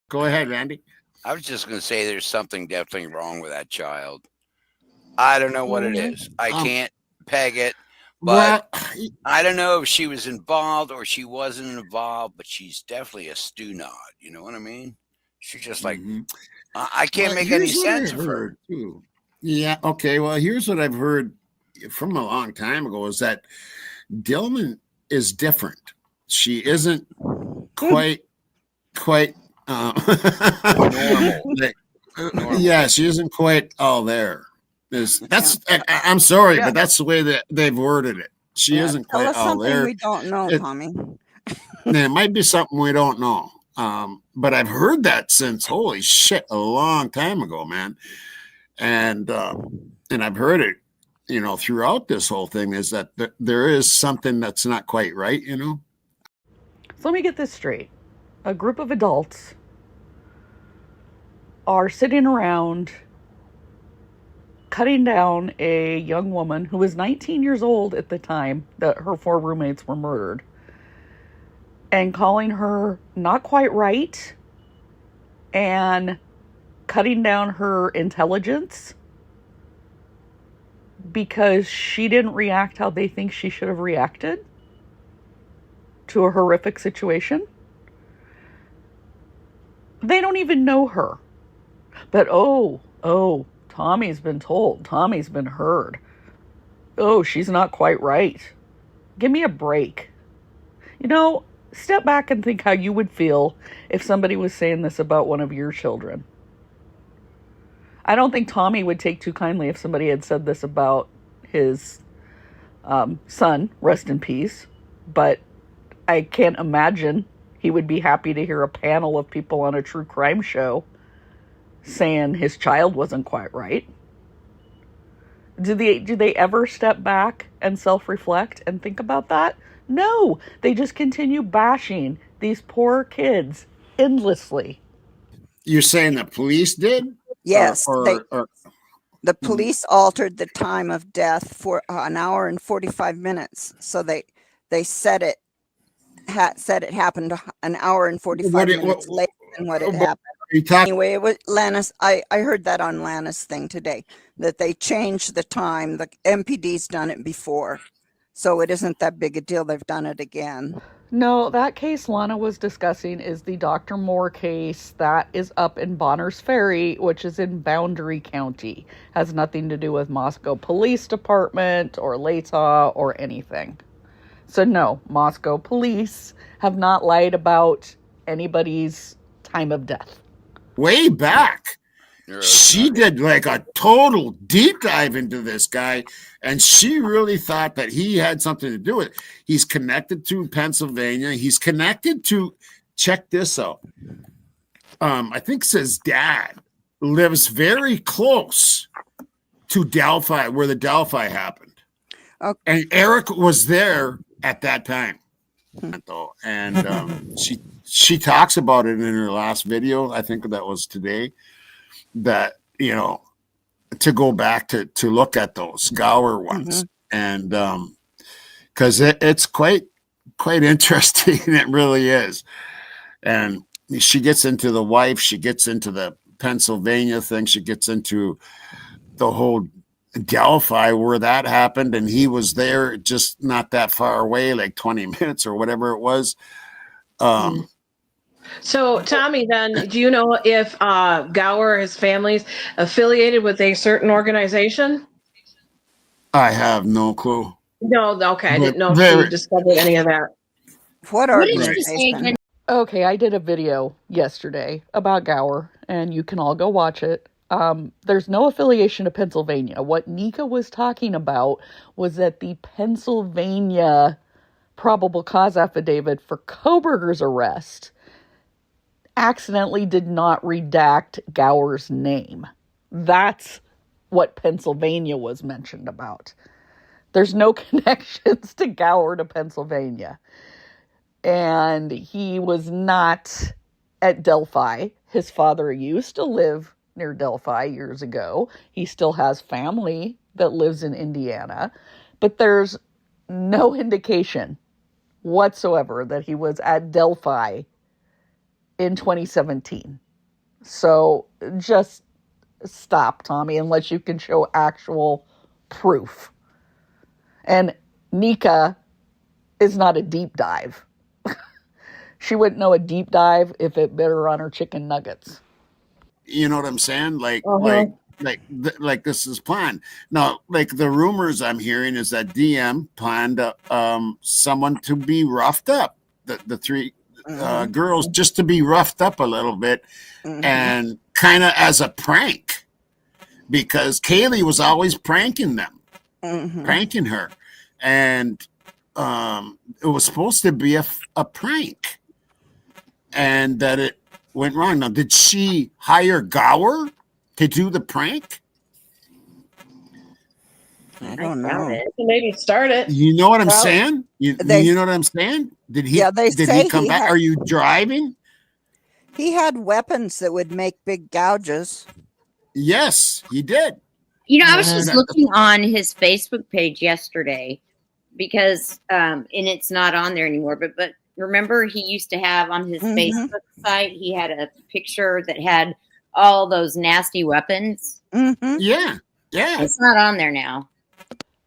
Go ahead, Randy. I was just going to say there's something definitely wrong with that child. I don't know what it is. I can't peg it, but I don't know if she was involved or she wasn't involved, but she's definitely a stew nod. You know what I mean? She's just like, I can't make any sense of her. Too. Yeah, okay. Well, here's what I've heard from a long time ago is that Dillman is different. She isn't quite normal. Yeah, she isn't quite all there. I'm sorry, but that's the way that they've worded it. She isn't quite all there. We don't know, Tommy. It might be something we don't know. But I've heard that since, holy shit, a long time ago, man. And I've heard it, throughout this whole thing is that there is something that's not quite right, So let me get this straight. A group of adults are sitting around cutting down a young woman who was 19 years old at the time that her 4 roommates were murdered and calling her not quite right and cutting down her intelligence because she didn't react how they think she should have reacted to a horrific situation. They don't even know her. But Tommy's been told. Tommy's been heard. Oh, she's not quite right. Give me a break. Step back and think how you would feel if somebody was saying this about one of your children. I don't think Tommy would take too kindly if somebody had said this about his son, rest in peace. But I can't imagine he would be happy to hear a panel of people on a true crime show saying his child wasn't quite right. Do they ever step back and self-reflect and think about that? No, they just continue bashing these poor kids endlessly. You're saying the police did? Yes, the police altered the time of death for an hour and 45 minutes. So they said it happened an hour and 45 minutes later than what it happened. Anyway, it was Lannis. I heard that on Lannis' thing today, that they changed the time. The MPD's done it before, so it isn't that big a deal. They've done it again. No, that case Lana was discussing is the Dr. Moore case that is up in Bonners Ferry, which is in Boundary County. Has nothing to do with Moscow Police Department or Latah or anything. So no, Moscow police have not lied about anybody's time of death. Way back, she did like a total deep dive into this guy, and she really thought that he had something to do with it. He's connected to Pennsylvania. He's connected to, check this out. I think his dad lives very close to Delphi, where the Delphi happened. Okay. And Eric was there at that time. And she talks about it in her last video. I think that was today, that, to go back to look at those Gower ones. And because it's quite interesting. It really is. And she gets into the wife, she gets into the Pennsylvania thing, she gets into the whole Delphi where that happened, and he was there just not that far away, like 20 minutes or whatever it was. So Tommy, then do you know if Gower, his family's affiliated with a certain organization? I have no clue. No, okay, I didn't know if you discovered any of that. What organization? Okay, I did a video yesterday about Gower, and you can all go watch it. There's no affiliation to Pennsylvania. What Nika was talking about was that the Pennsylvania probable cause affidavit for Koberger's arrest accidentally did not redact Gower's name. That's what Pennsylvania was mentioned about. There's no connections to Gower to Pennsylvania. And he was not at Delphi. His father used to live near Delphi years ago. He still has family that lives in Indiana, but there's no indication whatsoever that he was at Delphi in 2017. So just stop, Tommy, unless you can show actual proof. And Nika is not a deep dive. She wouldn't know a deep dive if it bit her on her chicken nuggets. You know what I'm saying? Like this is planned. Now, like the rumors I'm hearing is that DM planned someone to be roughed up. The three girls just to be roughed up a little bit, and kind of as a prank, because Kaylee was always pranking them, pranking her, and it was supposed to be a prank, and that it went wrong. Now, did she hire Gower to do the prank? I don't know. Maybe start it. You know what I'm saying? You know what I'm saying? Did he? Yeah, they did say he come he back? had- Are you driving? He had weapons that would make big gouges. Yes, he did. You know, I was just looking on his Facebook page yesterday because, and it's not on there anymore, but remember he used to have on his Facebook site, he had a picture that had all those nasty weapons. Yeah. It's not on there now.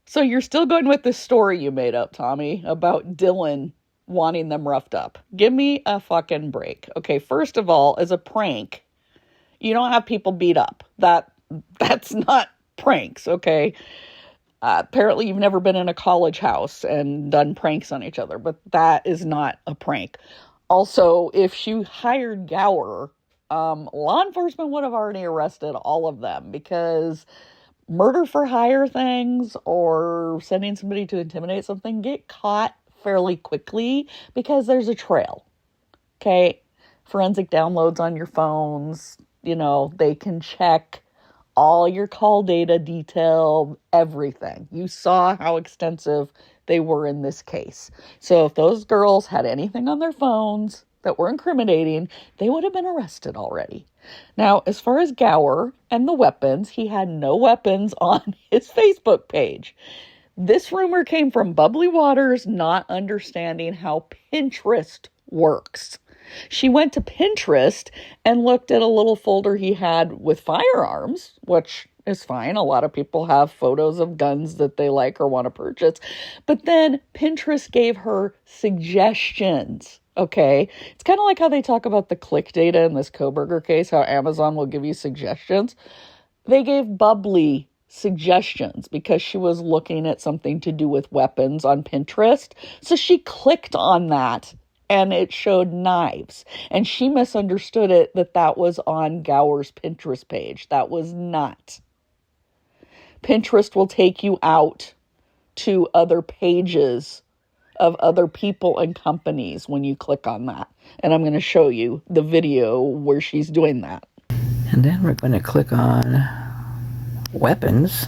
So you're still going with the story you made up, Tommy, about Dylan wanting them roughed up. Give me a fucking break. Okay, first of all, as a prank, you don't have people beat up. That's not pranks, okay? Apparently you've never been in a college house and done pranks on each other, but that is not a prank. Also, if she hired Gower, law enforcement would have already arrested all of them, because murder for hire things or sending somebody to intimidate something get caught fairly quickly because there's a trail. Okay? Forensic downloads on your phones, they can check all your call data detail, everything. You saw how extensive they were in this case. So if those girls had anything on their phones that were incriminating, they would have been arrested already. Now, as far as Gower and the weapons, he had no weapons on his Facebook page. This rumor came from Bubbly Waters not understanding how Pinterest works. She went to Pinterest and looked at a little folder he had with firearms, which is fine. A lot of people have photos of guns that they like or want to purchase. But then Pinterest gave her suggestions. Okay. It's kind of like how they talk about the click data in this Koberger case, how Amazon will give you suggestions. They gave Bubbly suggestions because she was looking at something to do with weapons on Pinterest. So she clicked on that and it showed knives. And she misunderstood it that was on Gower's Pinterest page. That was not. Pinterest will take you out to other pages of other people and companies when you click on that. And I'm going to show you the video where she's doing that. And then we're going to click on weapons.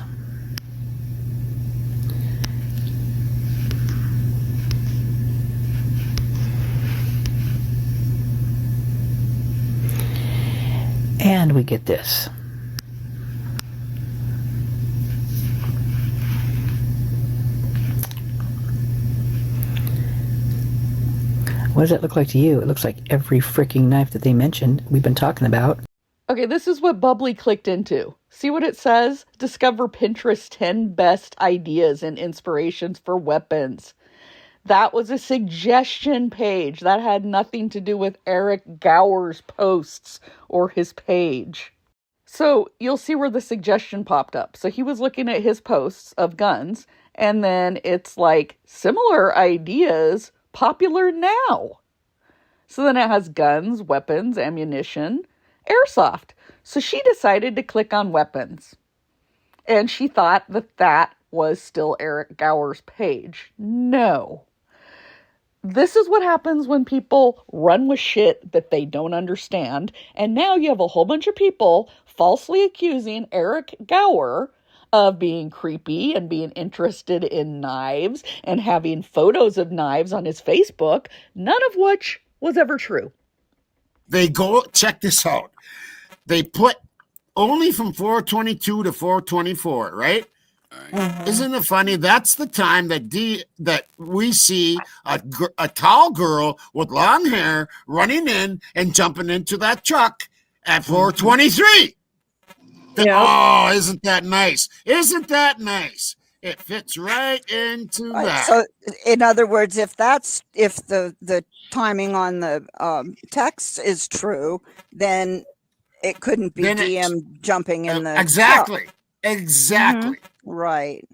And we get this. What does that look like to you? It looks like every freaking knife that they mentioned we've been talking about. Okay, this is what Bubbly clicked into. See what it says? Discover Pinterest 10 best ideas and inspirations for weapons. That was a suggestion page. That had nothing to do with Eric Gower's posts or his page. So you'll see where the suggestion popped up. So he was looking at his posts of guns, and then it's like similar ideas popular now. So then it has guns, weapons, ammunition, airsoft. So she decided to click on weapons. And she thought that was still Eric Gower's page. No. This is what happens when people run with shit that they don't understand. And now you have a whole bunch of people falsely accusing Eric Gower of being creepy and being interested in knives and having photos of knives on his Facebook, none of which was ever true. They go, check this out. They put only from 422 to 424, right? Right. Isn't it funny? That's the time that we see a tall girl with long hair running in and jumping into that truck at 423. Oh, isn't that nice? Isn't that nice? It fits right into that. So, in other words, if the timing on the text is true, then it couldn't be DM jumping in the exactly. truck. Exactly. Right.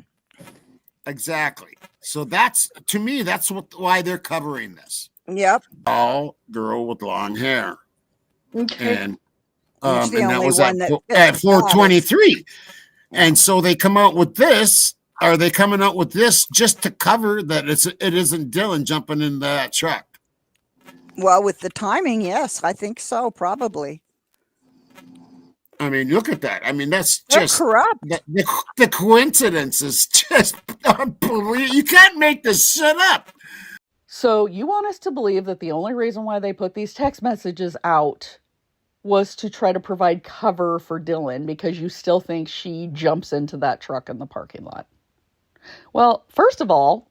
Exactly. So that's, to me, that's why they're covering this. Yep. Tall girl with long hair. Okay. And and that was at 423. And so they come out with this. Are they coming out with this just to cover that it isn't Dylan jumping in that truck? Well, with the timing, yes, I think so, probably. I mean, look at that. I mean, that's They're just corrupt. The coincidence is just unbelievable. You can't make this shit up. So you want us to believe that the only reason why they put these text messages out was to try to provide cover for Dylan because you still think she jumps into that truck in the parking lot. Well, first of all,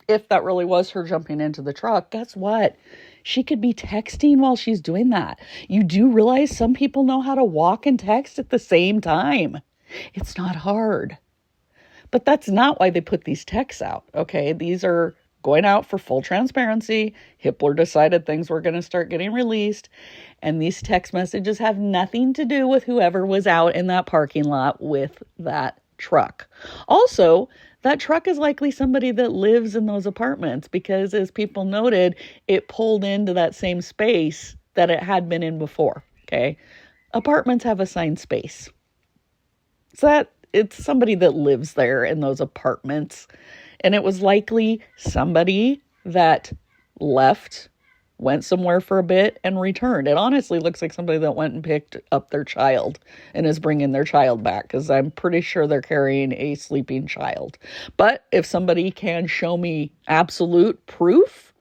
if that really was her jumping into the truck, guess what? She could be texting while she's doing that. You do realize some people know how to walk and text at the same time. It's not hard. But that's not why they put these texts out, okay? These are going out for full transparency. Hitler decided things were going to start getting released. And these text messages have nothing to do with whoever was out in that parking lot with that truck. Also, that truck is likely somebody that lives in those apartments because, as people noted, it pulled into that same space that it had been in before, okay? Apartments have assigned space. So it's somebody that lives there in those apartments. And it was likely somebody that left, went somewhere for a bit, and returned. It honestly looks like somebody that went and picked up their child and is bringing their child back, because I'm pretty sure they're carrying a sleeping child. But if somebody can show me absolute proof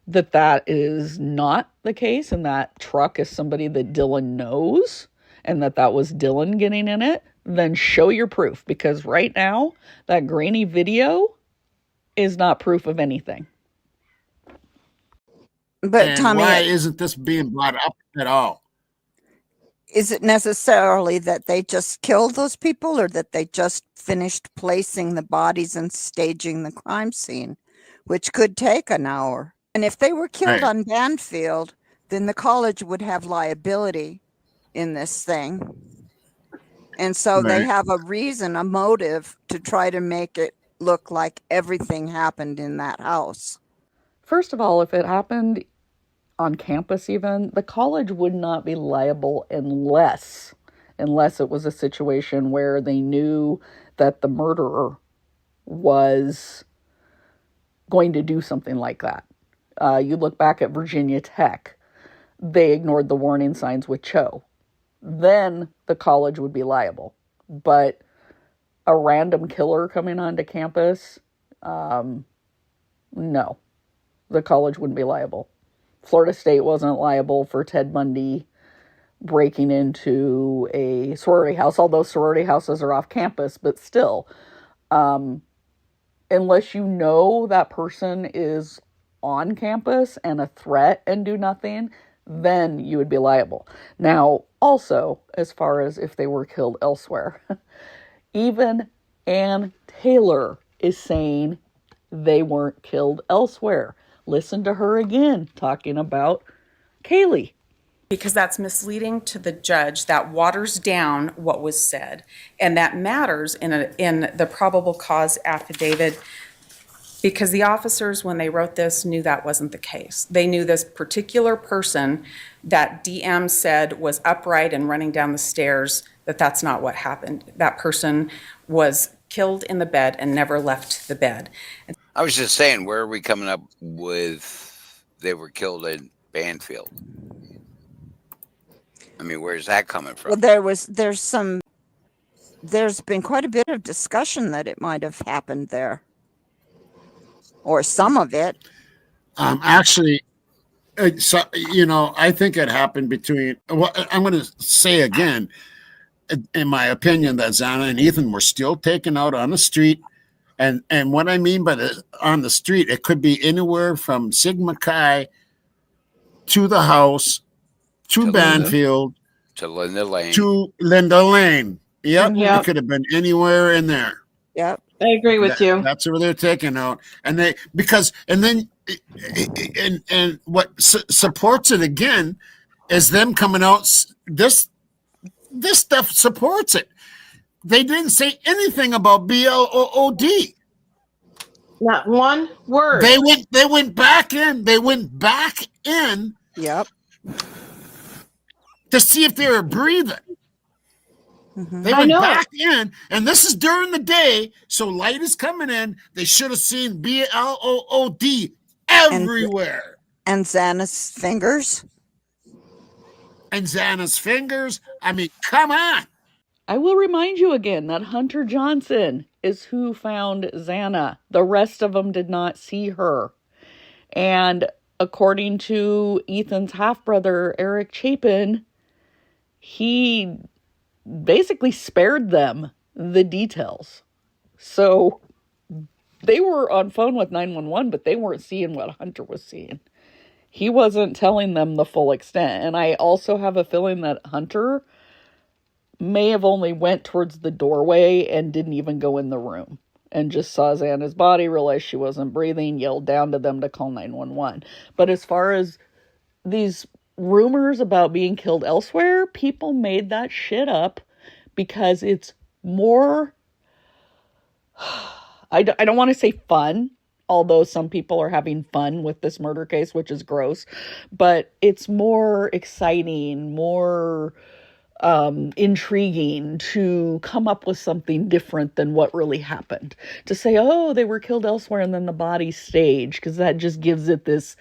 that that is not the case and that truck is somebody that Dylan knows and that was Dylan getting in it, then show your proof, because right now that grainy video is not proof of anything. But Tommy, why isn't this being brought up at all? Is it necessarily that they just killed those people, or that they just finished placing the bodies and staging the crime scene, which could take an hour? And if they were killed on Banfield, then the college would have liability in this thing. And so they have a reason, a motive to try to make it look like everything happened in that house. First of all, if it happened on campus even, the college would not be liable unless it was a situation where they knew that the murderer was going to do something like that. You look back at Virginia Tech, they ignored the warning signs with Cho. Then the college would be liable. But a random killer coming onto campus, no, the college wouldn't be liable. Florida State wasn't liable for Ted Bundy breaking into a sorority house, although sorority houses are off campus, but still, unless you know that person is on campus and a threat and do nothing, then you would be liable. Now, also, as far as if they were killed elsewhere, even Ann Taylor is saying they weren't killed elsewhere. Listen to her again, talking about Kaylee. Because that's misleading to the judge. That waters down what was said. And that matters in the probable cause affidavit, because the officers, when they wrote this, knew that wasn't the case. They knew this particular person that DM said was upright and running down the stairs, that's not what happened. That person was killed in the bed and never left the bed. I was just saying, where are we coming up with they were killed in Banfield? I mean, where's that coming from? Well, there's been quite a bit of discussion that it might have happened there. Or some of it. Actually, so, I think it happened between, well, I'm going to say again, in my opinion, that Xana and Ethan were still taken out on the street. And what I mean by on the street, it could be anywhere from Sigma Chi to the house, to Banfield, to Linda Lane. To Linda Lane. Yep. Yep. It could have been anywhere in there. Yep. I agree with you. That's where they're taken out. And what supports it again is them coming out. This stuff supports it. They didn't say anything about BLOOD. Not one word. They went back in. They went back in. Yep. To see if they were breathing. They went back in, and this is during the day, so light is coming in. They should have seen BLOOD everywhere. And Xana's fingers. I mean, come on. I will remind you again that Hunter Johnson is who found Xana. The rest of them did not see her. And according to Ethan's half-brother, Eric Chapin, he basically spared them the details. So they were on phone with 911, but they weren't seeing what Hunter was seeing. He wasn't telling them the full extent. And I also have a feeling that Hunter may have only went towards the doorway and didn't even go in the room and just saw Xana's body, realized she wasn't breathing, yelled down to them to call 911. But as far as these rumors about being killed elsewhere, people made that shit up because it's more, I don't want to say fun, although some people are having fun with this murder case, which is gross, but it's more exciting, more intriguing to come up with something different than what really happened. To say, oh, they were killed elsewhere and then the body's staged, because that just gives it this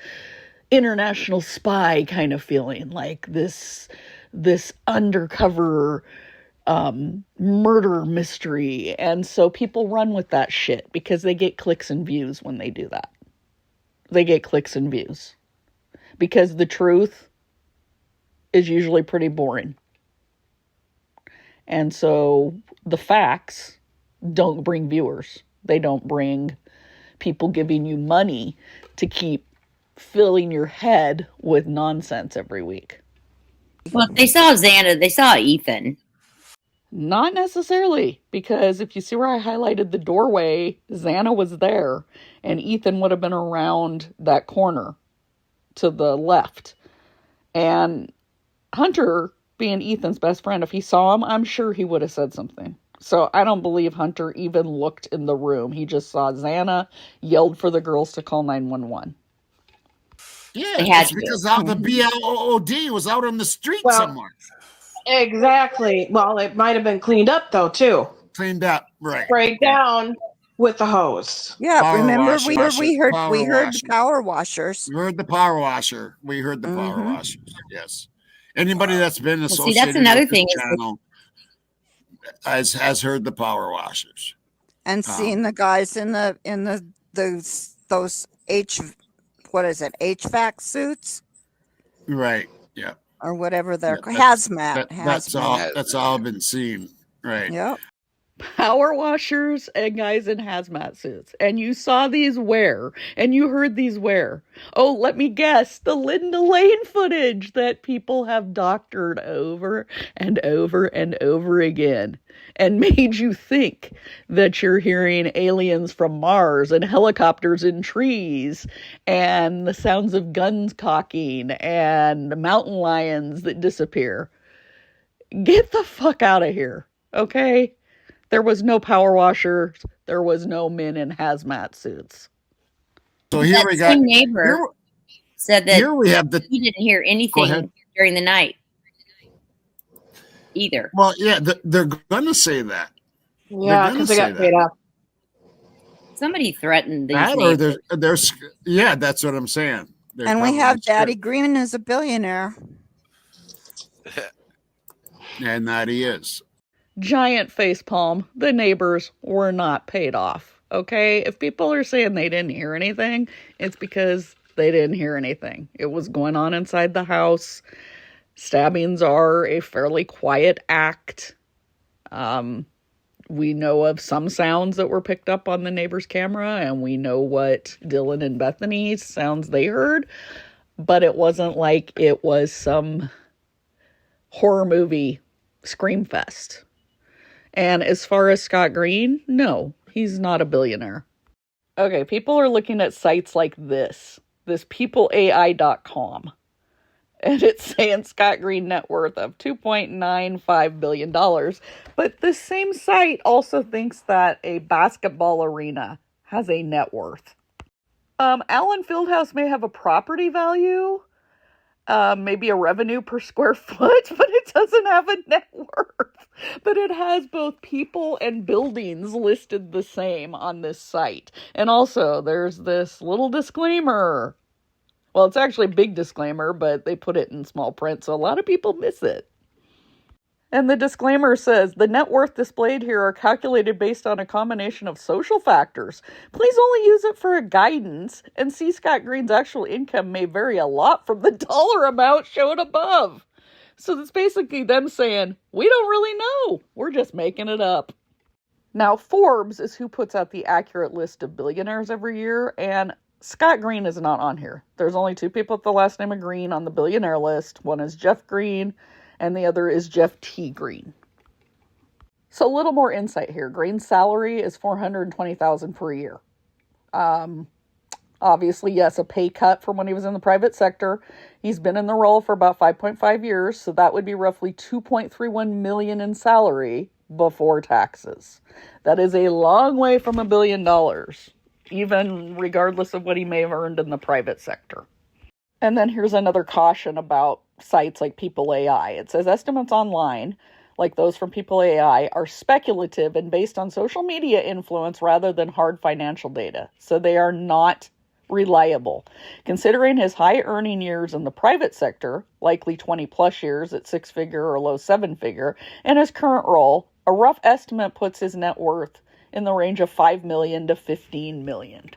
international spy kind of feeling, like this undercover murder mystery. And so people run with that shit because they get clicks and views when they do that. They get clicks and views because the truth is usually pretty boring. And so the facts don't bring viewers. They don't bring people giving you money to keep filling your head with nonsense every week. Well, if they saw Xana, they saw Ethan. Not necessarily, because if you see where I highlighted the doorway, Xana was there, and Ethan would have been around that corner to the left. And Hunter, being Ethan's best friend, if he saw him, I'm sure he would have said something. So I don't believe Hunter even looked in the room. He just saw Xana, yelled for the girls to call 911. Yeah, it's because all the BLOOD was out on the street somewhere. Exactly. Well, it might have been cleaned up, though, too. Cleaned up, right. Sprayed down with the hose. Yeah, Power remember washer, we heard washer. the power washers. We heard the power washer. We heard the power washers. Yes. Anybody that's been associated that's another with thing this channel has heard the power washers. And seen the guys in those HVAC suits? Right. Yeah. Or whatever they're hazmat. That's all been seen. Right. Yep. Power washers and guys in hazmat suits. And you saw these where? And you heard these where? Oh, let me guess. The Linda Lane footage that people have doctored over and over and over again. And made you think that you're hearing aliens from Mars and helicopters in trees and the sounds of guns cocking and mountain lions that disappear. Get the fuck out of here, okay? There was no power washers. There was no men in hazmat suits. So here we got. Neighbor said that here we have he didn't hear anything during the night either. Well, yeah, they're going to say that. Yeah, because they got paid off. Somebody threatened these that, or there's yeah, that's what I'm saying. And we have Daddy Green as a billionaire. And that he is. Giant facepalm. The neighbors were not paid off. Okay? If people are saying they didn't hear anything, it's because they didn't hear anything. It was going on inside the house. Stabbings are a fairly quiet act. We know of some sounds that were picked up on the neighbor's camera, and we know what Dylan and Bethany's sounds they heard, but it wasn't like it was some horror movie scream fest. And as far as Scott Green, no, he's not a billionaire. Okay, people are looking at sites like this peopleai.com. And it's saying Scott Green net worth of $2.95 billion. But this same site also thinks that a basketball arena has a net worth. Allen Fieldhouse may have a property value, maybe a revenue per square foot, but it doesn't have a net worth. But it has both people and buildings listed the same on this site. And also, there's this little disclaimer. Well, it's actually a big disclaimer, but they put it in small print, so a lot of people miss it. And the disclaimer says, the net worth displayed here are calculated based on a combination of social factors. Please only use it for a guidance, and C. Scott Green's actual income may vary a lot from the dollar amount shown above. So it's basically them saying, we don't really know. We're just making it up. Now, Forbes is who puts out the accurate list of billionaires every year, and Scott Green is not on here. There's only 2 people with the last name of Green on the billionaire list. One is Jeff Green, and the other is Jeff T. Green. So a little more insight here. Green's salary is $420,000 per year. Obviously, yes, a pay cut from when he was in the private sector. He's been in the role for about 5.5 years, so that would be roughly $2.31 million in salary before taxes. That is a long way from $1 billion. Even regardless of what he may have earned in the private sector. And then here's another caution about sites like People AI. It says estimates online, like those from People AI, are speculative and based on social media influence rather than hard financial data. So they are not reliable. Considering his high earning years in the private sector, likely 20 plus years at 6-figure or low 7-figure, and his current role, a rough estimate puts his net worth in the range of $5 million to $15 million.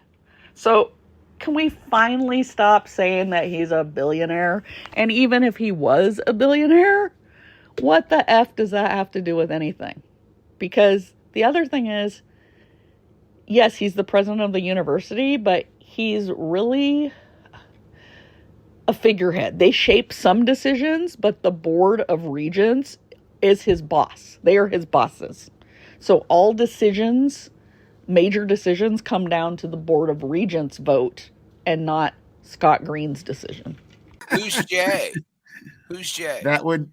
So can we finally stop saying that he's a billionaire? And even if he was a billionaire, what the F does that have to do with anything? Because the other thing is, yes, he's the president of the university, but he's really a figurehead. They shape some decisions, but the board of regents is his boss. They are his bosses. So all decisions, major decisions, come down to the Board of Regents vote and not Scott Green's decision. Who's Jay? Who's Jay? That would,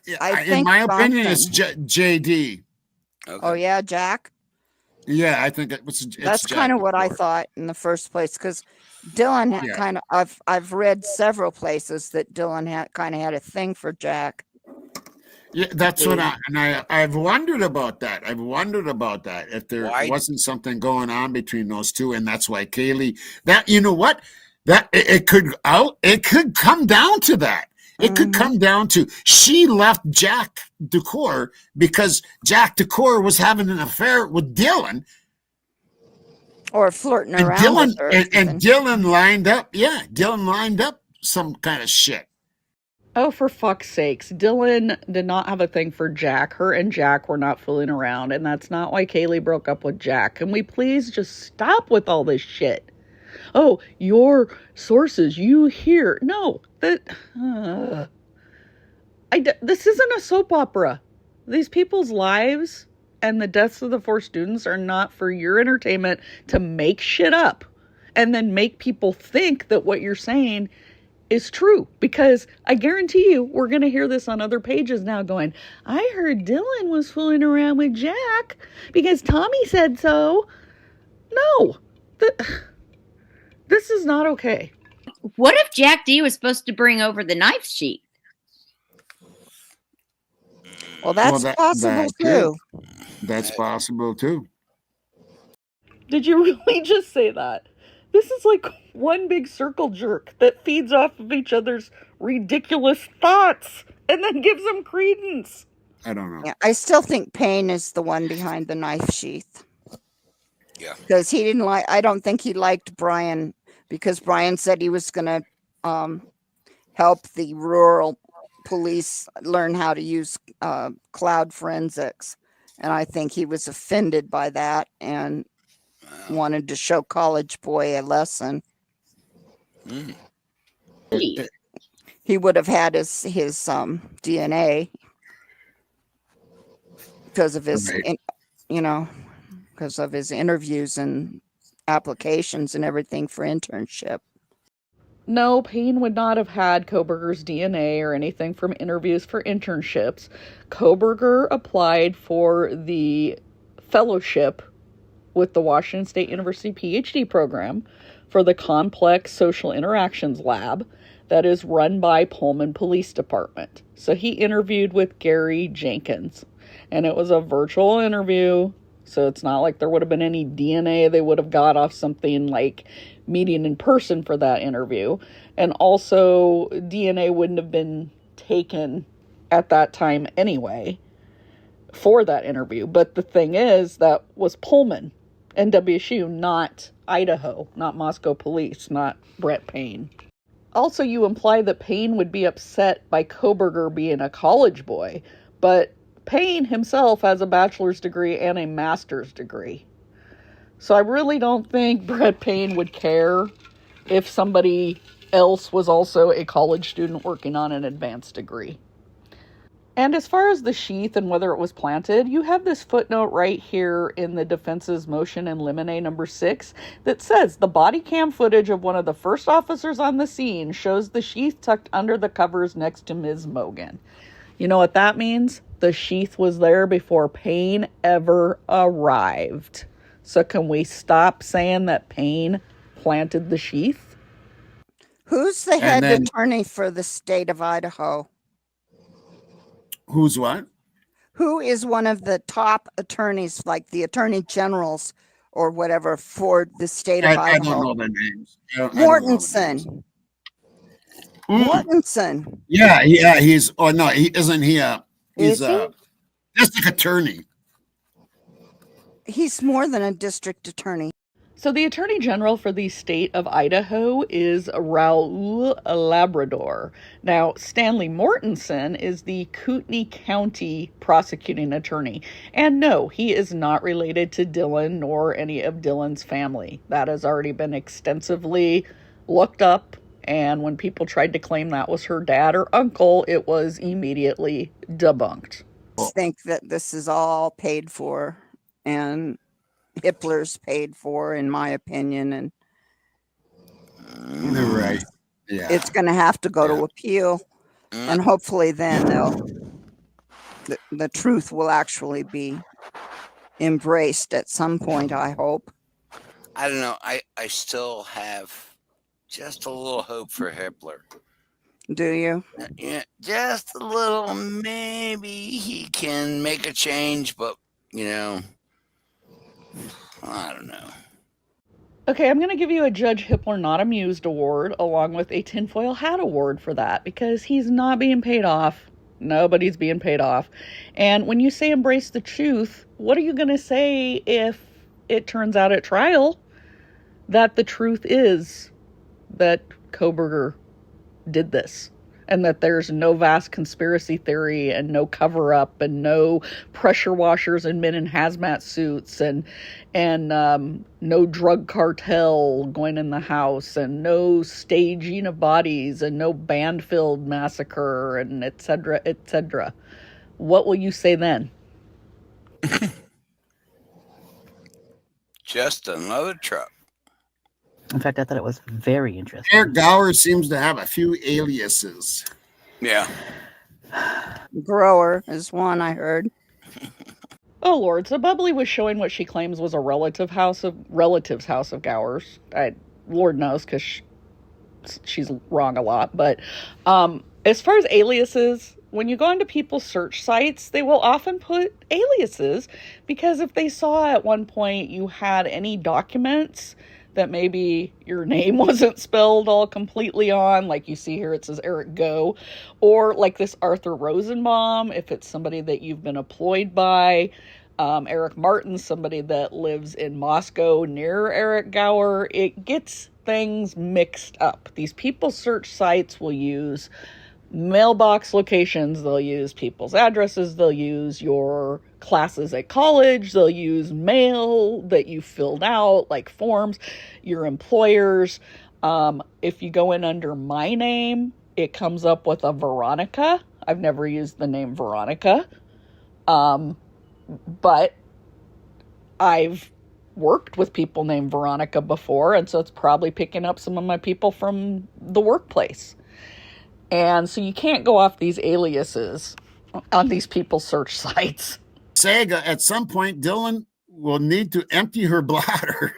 in my opinion, it's JD. Okay. Oh, yeah, Jack? Yeah, I think it's That's kind of what I thought in the first place, because Dylan kind of, I've read several places that Dylan kind of had a thing for Jack. Yeah, that's what I've wondered about that. If there wasn't something going on between those two, and that's why Kaylee. That you know what, that it could come down to that. It could come down to she left Jack Decor because Jack Decor was having an affair with Dylan, or flirting and around with her, and Dylan lined up. Yeah, Dylan lined up some kind of shit. Oh, for fuck's sakes. Dylan did not have a thing for Jack. Her and Jack were not fooling around, and that's not why Kaylee broke up with Jack. Can we please just stop with all this shit? Oh, your sources, you hear. No, this isn't a soap opera. These people's lives and the deaths of the 4 students are not for your entertainment to make shit up and then make people think that what you're saying is true, because I guarantee you we're going to hear this on other pages now going, I heard Dylan was fooling around with Jack because Tommy said so. No, this is not okay. What if Jack D was supposed to bring over the knife sheath? Well, that's possible too. That's possible too. Did you really just say that? This is like one big circle jerk that feeds off of each other's ridiculous thoughts and then gives them credence. I don't know. Yeah, I still think Payne is the one behind the knife sheath. Yeah. Because I don't think he liked Brian, because Brian said he was going to help the rural police learn how to use cloud forensics. And I think he was offended by that and wanted to show college boy a lesson. He would have had his DNA because of his, because of his interviews and applications and everything for internship. No, Payne would not have had Koberger's DNA or anything from interviews for internships. Koberger applied for the fellowship with the Washington State University PhD program for the Complex Social Interactions Lab that is run by Pullman Police Department. So he interviewed with Gary Jenkins, and it was a virtual interview. So it's not like there would have been any DNA they would have got off something like meeting in person for that interview. And also, DNA wouldn't have been taken at that time anyway for that interview. But the thing is, that was Pullman and WSU, not Idaho, not Moscow police, not Brett Payne. Also, you imply that Payne would be upset by Koberger being a college boy, but Payne himself has a bachelor's degree and a master's degree. So I really don't think Brett Payne would care if somebody else was also a college student working on an advanced degree. And as far as the sheath and whether it was planted, you have this footnote right here in the defense's motion in limine number 6 that says the body cam footage of one of the first officers on the scene shows the sheath tucked under the covers next to Ms. Mogan. You know what that means? The sheath was there before Payne ever arrived. So can we stop saying that Payne planted the sheath? Who's the head attorney for the state of Idaho? Who's what? Who is one of the top attorneys, like the attorney generals or whatever, for the state of Idaho? I don't know their names. Mortensen. Mortensen. Yeah, he's. Oh no, isn't he? He's a district attorney. He's more than a district attorney. So the attorney general for the state of Idaho is Raul Labrador. Now, Stanley Mortensen is the Kootenai County prosecuting attorney. And no, he is not related to Dylan nor any of Dylan's family. That has already been extensively looked up. And when people tried to claim that was her dad or uncle, it was immediately debunked. I think that this is all paid for, and Hitler's paid for, in my opinion, and you're right. Yeah, it's going to have to go to appeal, and hopefully then the truth will actually be embraced at some point. I hope. I don't know. I still have just a little hope for Hitler. Do you? Yeah, just a little. Maybe he can make a change, but I don't know. Okay, I'm going to give you a Judge Hitler Not Amused award along with a tinfoil hat award for that because he's not being paid off. Nobody's being paid off. And when you say embrace the truth, what are you going to say if it turns out at trial that the truth is that Koberger did this? And that there's no vast conspiracy theory and no cover-up and no pressure washers and men in hazmat suits and no drug cartel going in the house and no staging of bodies and no Banfield massacre and et cetera, et cetera. What will you say then? Just another truck. In fact, I thought it was very interesting. Eric Gower seems to have a few aliases. Yeah. Grower is one I heard. Oh Lord, so Bubbly was showing what she claims was a relative's house of Gower's. Lord knows, because she's wrong a lot. But as far as aliases, when you go onto people's search sites, they will often put aliases because if they saw at one point you had any documents that maybe your name wasn't spelled all completely on, like you see here, it says Eric Go, or like this Arthur Rosenbaum, if it's somebody that you've been employed by, Eric Martin, somebody that lives in Moscow near Eric Gower, it gets things mixed up. These people search sites will use mailbox locations, they'll use people's addresses, they'll use your classes at college, they'll use mail that you filled out, like forms, your employers. If you go in under my name, it comes up with a Veronica. I've never used the name Veronica. But I've worked with people named Veronica before, and so it's probably picking up some of my people from the workplace. And so you can't go off these aliases on these people's search sites. Saga, at some point, Dylan will need to empty her bladder.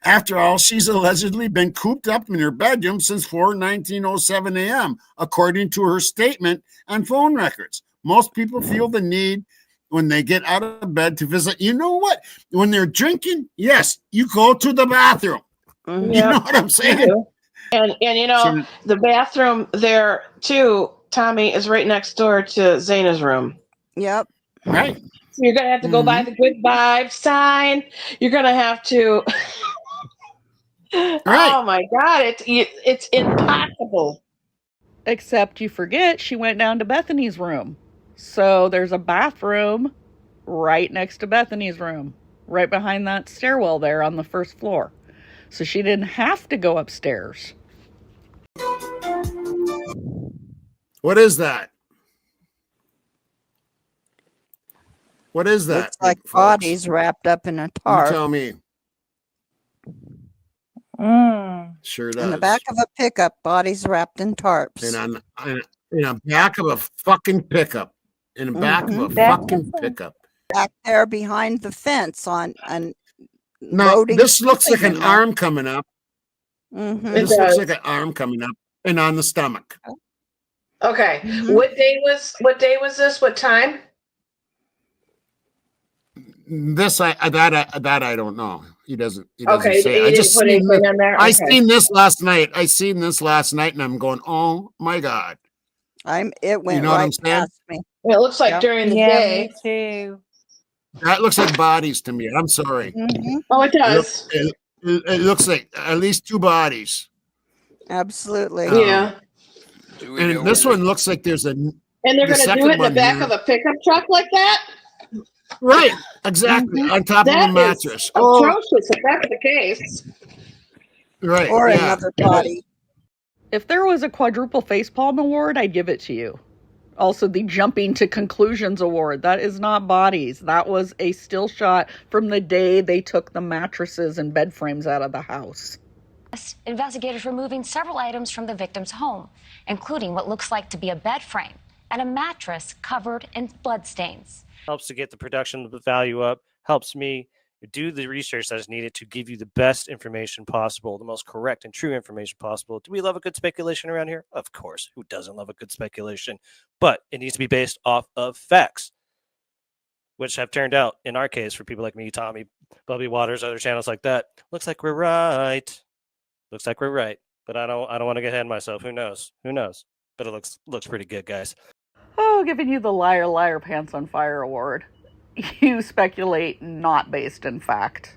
After all, she's allegedly been cooped up in her bedroom since 4:19:07 a.m., according to her statement and phone records. Most people feel the need when they get out of bed to visit. You know what? When they're drinking, yes, you go to the bathroom. Mhm. You know what I'm saying? And you know, the bathroom there too, Tommy, is right next door to Zaina's room. Yep. Right. So you're gonna have to go by the good vibe sign. You're gonna have to. Right. Oh my God! It's impossible. Except you forget she went down to Bethany's room. So there's a bathroom right next to Bethany's room, right behind that stairwell there on the first floor. So she didn't have to go upstairs. What is that? What is that? Looks like folks? bodies wrapped up in a You tarp. tell me. Sure does. In the back of a pickup, bodies wrapped in tarps. And in the back of a fucking pickup. In the back of a fucking pickup. Back there behind the fence on Now, loading this looks like something an in there. arm coming up. Mhm. This looks like an arm coming up and on the stomach. Okay. Mhm. What day was this? What time? This that I don't know. He doesn't Okay, say. you I didn't just put seen anything this, on there? I Okay. seen this last night and I'm going, oh my God. It went know what I'm right saying? past me. It looks like Yep. during the day. Me too. That looks like bodies to me. I'm sorry. Mhm. Oh, it does. It looks like at least two bodies. Absolutely. Yeah. Do we know And this where one looks like there's a And they're the going to do second it in the one back here. of a pickup truck like that? Right, exactly. On top of That a is mattress. Oh, atrocious if that's the case. right. Or yeah. another body. If there was a quadruple facepalm award, I'd give it to you. Also, the jumping to conclusions award. That is not bodies. That was a still shot from the day they took the mattresses and bed frames out of the house. Investigators removing several items from the victim's home, including what looks like to be a bed frame and a mattress covered in bloodstains. Helps to get the production value up, helps me do the research that is needed to give you the best information possible, the most correct and true information possible. Do we love a good speculation around here? Of course. Who doesn't love a good speculation? But it needs to be based off of facts, which have turned out, in our case, for people like me, Tommy, Bubby Waters, other channels like that, looks like we're right. Looks like we're right. But I don't want to get ahead of myself. Who knows? Who knows? But it looks pretty good, guys. Oh, giving you the liar, liar, pants on fire award. You speculate not based in fact.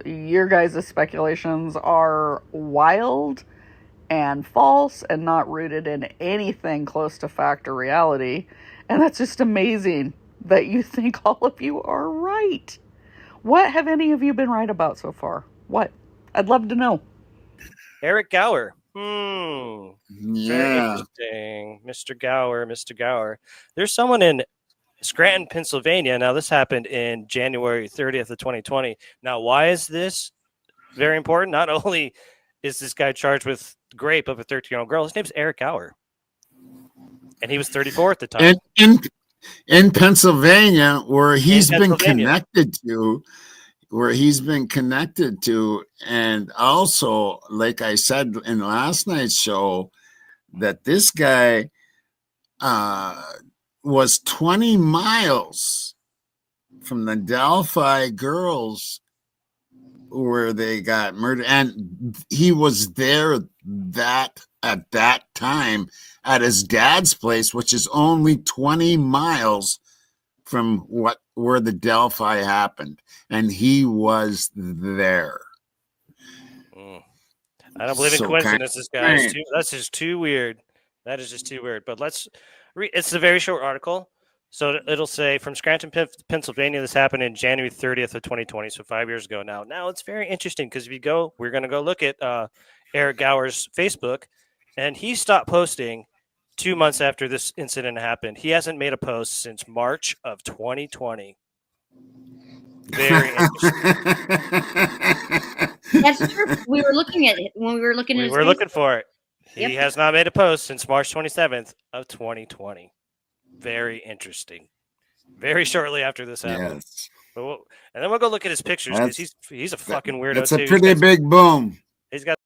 Your guys' speculations are wild and false and not rooted in anything close to fact or reality. And that's just amazing that you think all of you are right. What have any of you been right about so far? What? I'd love to know. Eric Gower. Very Yeah. interesting. Mr. Gower. There's someone in Scranton, Pennsylvania. Now, this happened in January 30th of 2020. Now, why is this very important? Not only is this guy charged with rape of a 13-year-old girl, his name's Eric Gower. And he was 34 at the time. And in Pennsylvania, where he's been connected to, and also, like I said in last night's show, that this guy was 20 miles from the Delphi girls where they got murdered, and he was there at that time at his dad's place, which is only 20 miles from where the Delphi happened, and he was there. I don't believe in coincidences, guys. That's just too weird. That is just too weird. But let's read. It's a very short article. So it'll say from Scranton, Pennsylvania, this happened in January 30th of 2020, so 5 years ago now. Now, it's very interesting because we're going to go look at Eric Gower's Facebook, and he stopped posting 2 months after this incident happened. He hasn't made a post since March of 2020. Very interesting. That's true. We were looking at it when we were looking at. We were looking for it. Yep. He has not made a post since March 27th of 2020. Very interesting. Very shortly after this happened. Yes. And then we'll go look at his pictures because he's a fucking weirdo. That's a pretty big boom. He's got.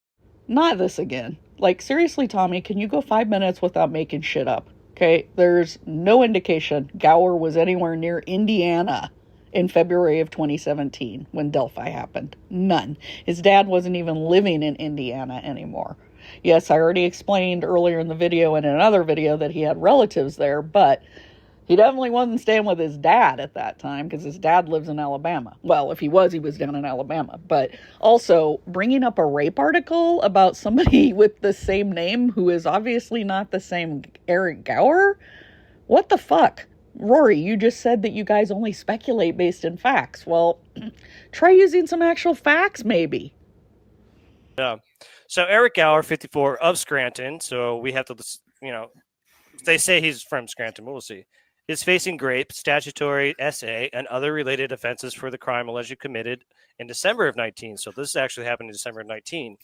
Not this again. Like, seriously, Tommy, can you go 5 minutes without making shit up? Okay, there's no indication Gower was anywhere near Indiana in February of 2017 when Delphi happened. None. His dad wasn't even living in Indiana anymore. Yes, I already explained earlier in the video and in another video that he had relatives there, but he definitely wasn't staying with his dad at that time because his dad lives in Alabama. Well, if he was down in Alabama. But also, bringing up a rape article about somebody with the same name who is obviously not the same Eric Gower? What the fuck? Rory, you just said that you guys only speculate based in facts. Well, try using some actual facts, maybe. Yeah. So Eric Gower, 54, of Scranton. So we have to, they say he's from Scranton, but we'll see. Is facing rape, statutory SA, and other related offenses for the crime allegedly committed in December of 19. So this actually happened in December of 19.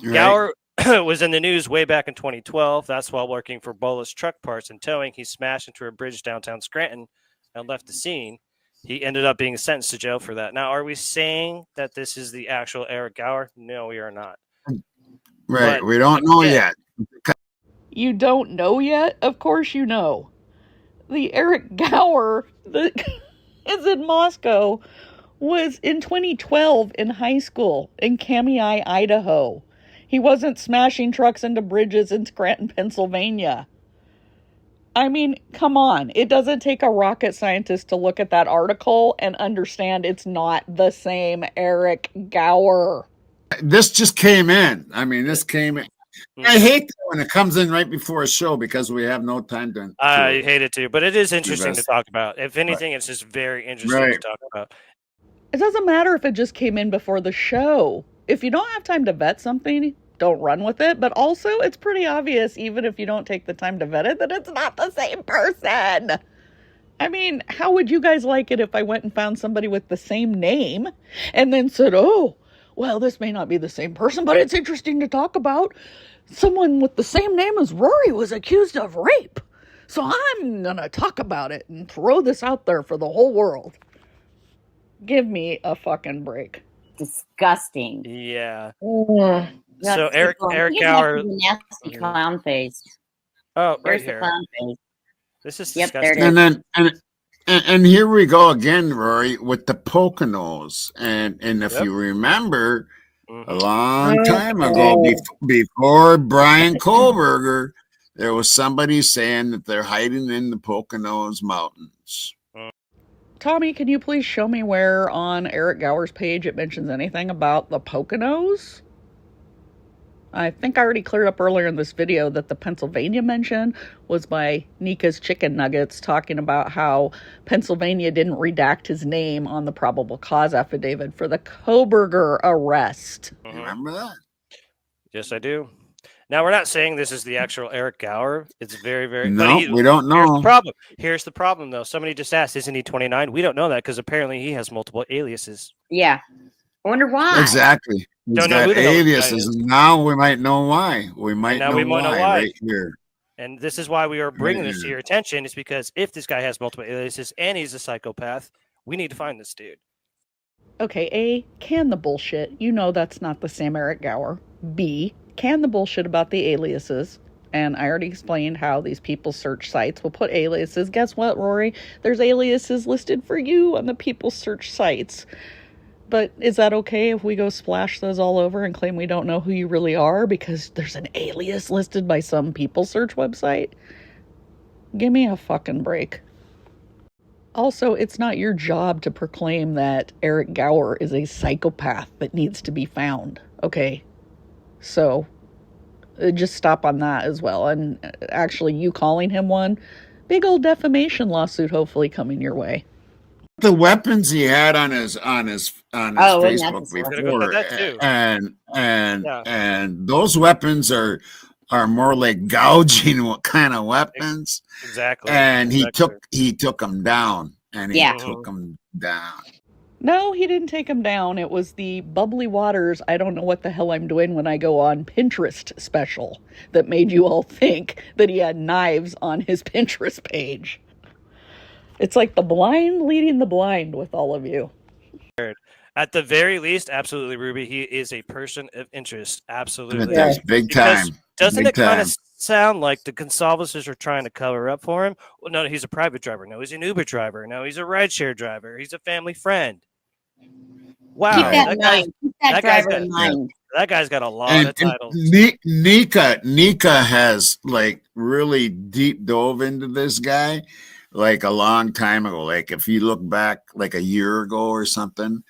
Right. Gower was in the news way back in 2012. That's while working for Bolus Truck Parts and Towing. He smashed into a bridge downtown Scranton and left the scene. He ended up being sentenced to jail for that. Now, are we saying that this is the actual Eric Gower? No, we are not. Right. But we don't know yet. You don't know yet? Of course you know. The Eric Gower that is in Moscow was in 2012 in high school in Kamei, Idaho. He wasn't smashing trucks into bridges in Scranton, Pennsylvania. I mean, come on. It doesn't take a rocket scientist to look at that article and understand it's not the same Eric Gower. This just came in. I mean, this came in. I hate when it comes in right before a show because we have no time to. I hate it too, but it is interesting to talk about. If anything, it's just very interesting to talk about. It doesn't matter if it just came in before the show. If you don't have time to vet something, don't run with it. But also, it's pretty obvious, even if you don't take the time to vet it, that it's not the same person. I mean, how would you guys like it if I went and found somebody with the same name and then said, oh, well, this may not be the same person, but it's interesting to talk about. Someone with the same name as Rory was accused of rape. So I'm going to talk about it and throw this out there for the whole world. Give me a fucking break. Disgusting. Yeah. So Eric Gower. Nasty clown face. Oh, there's right here. The clown face. This is disgusting. There it is. And here we go again, Rory, with the Poconos. And if you remember, a long time ago, before Brian Kohlberger, there was somebody saying that they're hiding in the Poconos Mountains. Tommy, can you please show me where on Eric Gower's page it mentions anything about the Poconos? I think I already cleared up earlier in this video that the Pennsylvania mention was by Nika's Chicken Nuggets, talking about how Pennsylvania didn't redact his name on the probable cause affidavit for the Kohlberger arrest. Remember that? Yes, I do. Now, we're not saying this is the actual Eric Gower. It's very, very... No, we don't know. Here's the problem, though. Somebody just asked, isn't he 29? We don't know that because apparently he has multiple aliases. Yeah. I wonder why. Exactly. He's got aliases. Now we might know why. We might know why right here. And this is why we are bringing this to your attention, is because if this guy has multiple aliases and he's a psychopath, we need to find this dude. Okay, A, can the bullshit. You know that's not the same Eric Gower. B, can the bullshit about the aliases. And I already explained how these people search sites will put aliases. Guess what, Rory? There's aliases listed for you on the people search sites. But is that okay if we go splash those all over and claim we don't know who you really are because there's an alias listed by some people search website? Give me a fucking break. Also, it's not your job to proclaim that Eric Gower is a psychopath that needs to be found, okay? So, just stop on that as well. And actually, you calling him one, big old defamation lawsuit hopefully coming your way. The weapons he had on his Facebook before, and those weapons are more like gouging what kind of weapons. Exactly. And he took them down, and he took them down. No, he didn't take him down. It was the Bubbly Waters, I don't know what the hell I'm doing when I go on Pinterest special that made you all think that he had knives on his Pinterest page. It's like the blind leading the blind with all of you. At the very least, absolutely, Ruby, he is a person of interest. Absolutely. Yes, big time. Doesn't it kind of sound like the Gonsalveses are trying to cover up for him? Well, no, he's a private driver. No, he's an Uber driver. No, he's a rideshare driver. He's a family friend. Wow. Keep that in mind. Keep that driver in mind. That guy's got a lot of titles. Nika has like really deep dove into this guy like a long time ago. Like if you look back like a year ago or something,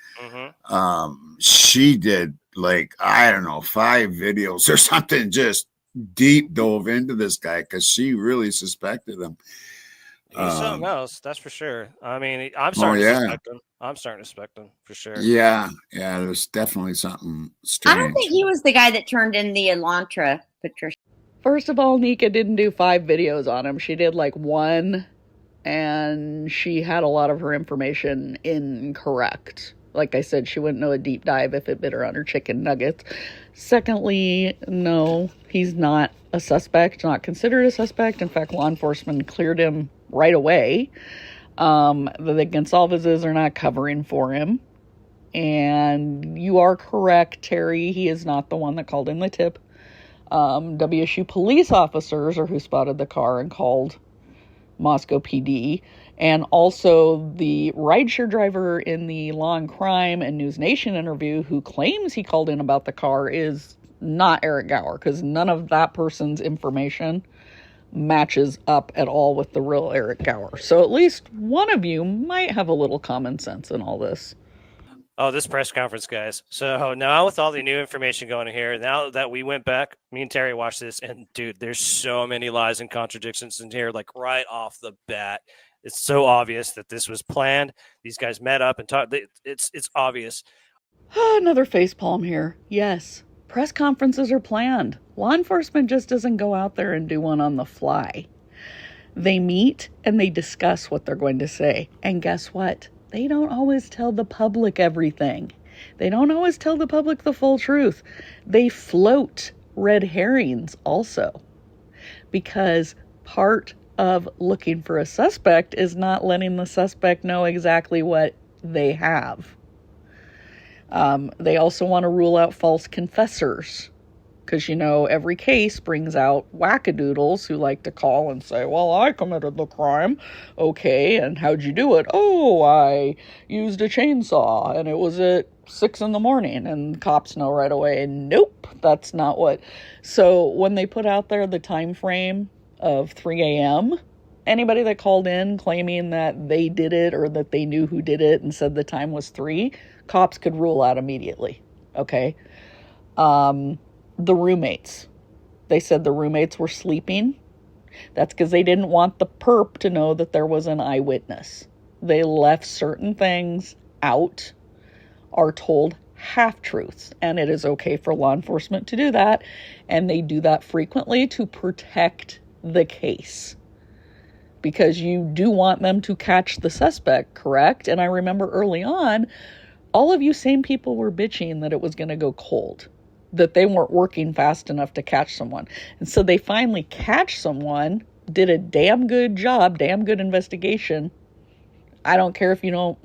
she did like, I don't know, 5 videos or something, just deep dove into this guy because she really suspected him. He's something else, that's for sure. I mean, I'm starting to suspect him. I'm starting to suspect him for sure. Yeah, there's definitely something strange. I don't think he was the guy that turned in the Elantra, Patricia. First of all, Nika didn't do 5 videos on him. She did like 1, and she had a lot of her information incorrect. Like I said, she wouldn't know a deep dive if it bit her on her chicken nuggets. Secondly, no, he's not a suspect, not considered a suspect. In fact, law enforcement cleared him right away. The Gonsalveses are not covering for him. And you are correct, Terry. He is not the one that called in the tip. WSU police officers are who spotted the car and called Moscow PD. And also the rideshare driver in the Law and Crime and News Nation interview who claims he called in about the car is not Eric Gower, because none of that person's information matches up at all with the real Eric Gower. So at least one of you might have a little common sense in all this. Oh, this press conference, guys. So now with all the new information going here, now that we went back, me and Terry watched this, and dude, there's so many lies and contradictions in here, like right off the bat. It's so obvious that this was planned. These guys met up and talked. It's obvious. Another facepalm here. Yes, press conferences are planned. Law enforcement just doesn't go out there and do one on the fly. They meet and they discuss what they're going to say. And guess what? They don't always tell the public everything. They don't always tell the public the full truth. They float red herrings also. Because part of looking for a suspect is not letting the suspect know exactly what they have. They also want to rule out false confessors. Because, every case brings out wackadoodles who like to call and say, well, I committed the crime. Okay, and how'd you do it? Oh, I used a chainsaw, and it was at 6 a.m. And cops know right away, nope, that's not what. So when they put out there the time frame of 3 a.m., anybody that called in claiming that they did it or that they knew who did it and said the time was 3, cops could rule out immediately. Okay? The roommates. They said the roommates were sleeping. That's because they didn't want the perp to know that there was an eyewitness. They left certain things out, are told half-truths, and it is okay for law enforcement to do that, and they do that frequently to protect the case. Because you do want them to catch the suspect, correct? And I remember early on, all of you same people were bitching that it was going to go cold, that they weren't working fast enough to catch someone. And so they finally catch someone, did a damn good job, damn good investigation. I don't care if you don't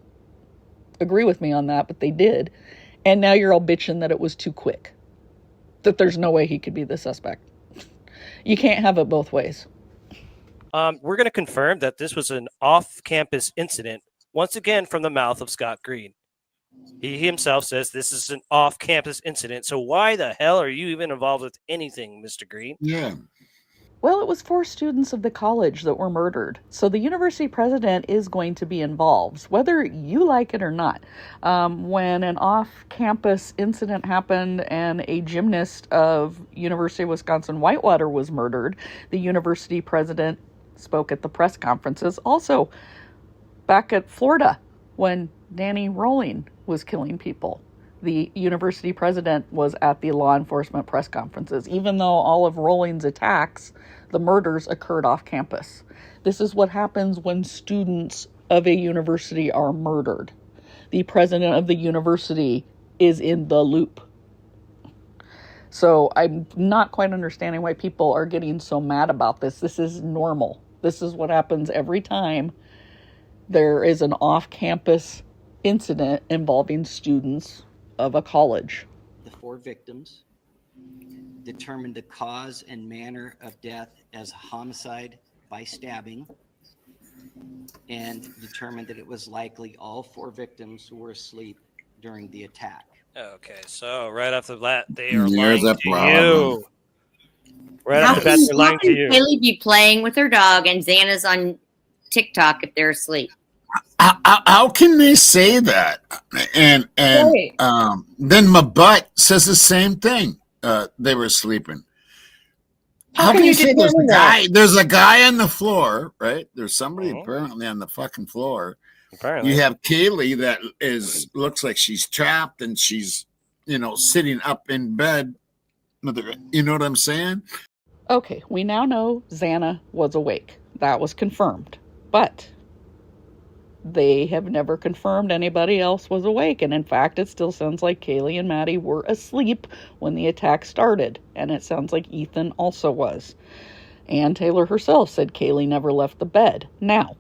agree with me on that, but they did. And now you're all bitching that it was too quick, that there's no way he could be the suspect. You can't have it both ways. We're going to confirm that this was an off-campus incident, once again from the mouth of Scott Green. He himself says this is an off-campus incident. So why the hell are you even involved with anything, Mr. Green? Yeah. Well, it was 4 students of the college that were murdered. So the university president is going to be involved, whether you like it or not. When an off-campus incident happened and a gymnast of University of Wisconsin-Whitewater was murdered, the university president spoke at the press conferences. Also, back at Florida, when Danny Rolling was killing people, the university president was at the law enforcement press conferences, even though all of Rolling's attacks, the murders, occurred off campus. This is what happens when students of a university are murdered. The president of the university is in the loop. So I'm not quite understanding why people are getting so mad about this. This is normal. This is what happens every time there is an off-campus incident involving students of a college. The 4 victims determined the cause and manner of death as homicide by stabbing, and determined that it was likely all 4 victims were asleep during the attack. Okay, so right off the bat, they are lying to you. Right off the bat, they're lying to you. Haley be playing with her dog and Xana's on TikTok if they're asleep. How can they say that? And then my butt says the same thing. They were sleeping. How can you say there's a guy on the floor, right? There's somebody apparently on the fucking floor. Apparently. You have Kaylee that looks like she's trapped and she's, sitting up in bed. You know what I'm saying? Okay, we now know Xana was awake. That was confirmed. But they have never confirmed anybody else was awake. And in fact, it still sounds like Kaylee and Maddie were asleep when the attack started. And it sounds like Ethan also was. Ann Taylor herself said Kaylee never left the bed. Now,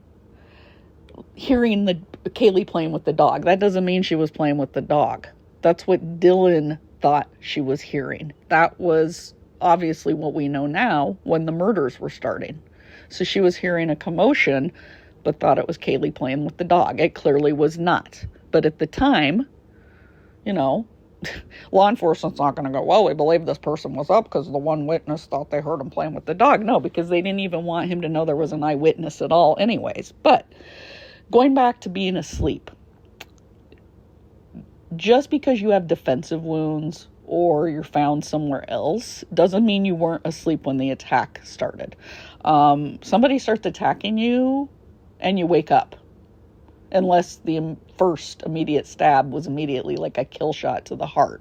hearing the Kaylee playing with the dog, that doesn't mean she was playing with the dog. That's what Dylan thought she was hearing. That was obviously what we know now when the murders were starting. So she was hearing a commotion, but thought it was Kaylee playing with the dog. It clearly was not. But at the time, law enforcement's not going to go, well, we believe this person was up because the one witness thought they heard him playing with the dog. No, because they didn't even want him to know there was an eyewitness at all anyways. But going back to being asleep, just because you have defensive wounds or you're found somewhere else doesn't mean you weren't asleep when the attack started. Somebody starts attacking you and you wake up, unless the first immediate stab was immediately like a kill shot to the heart.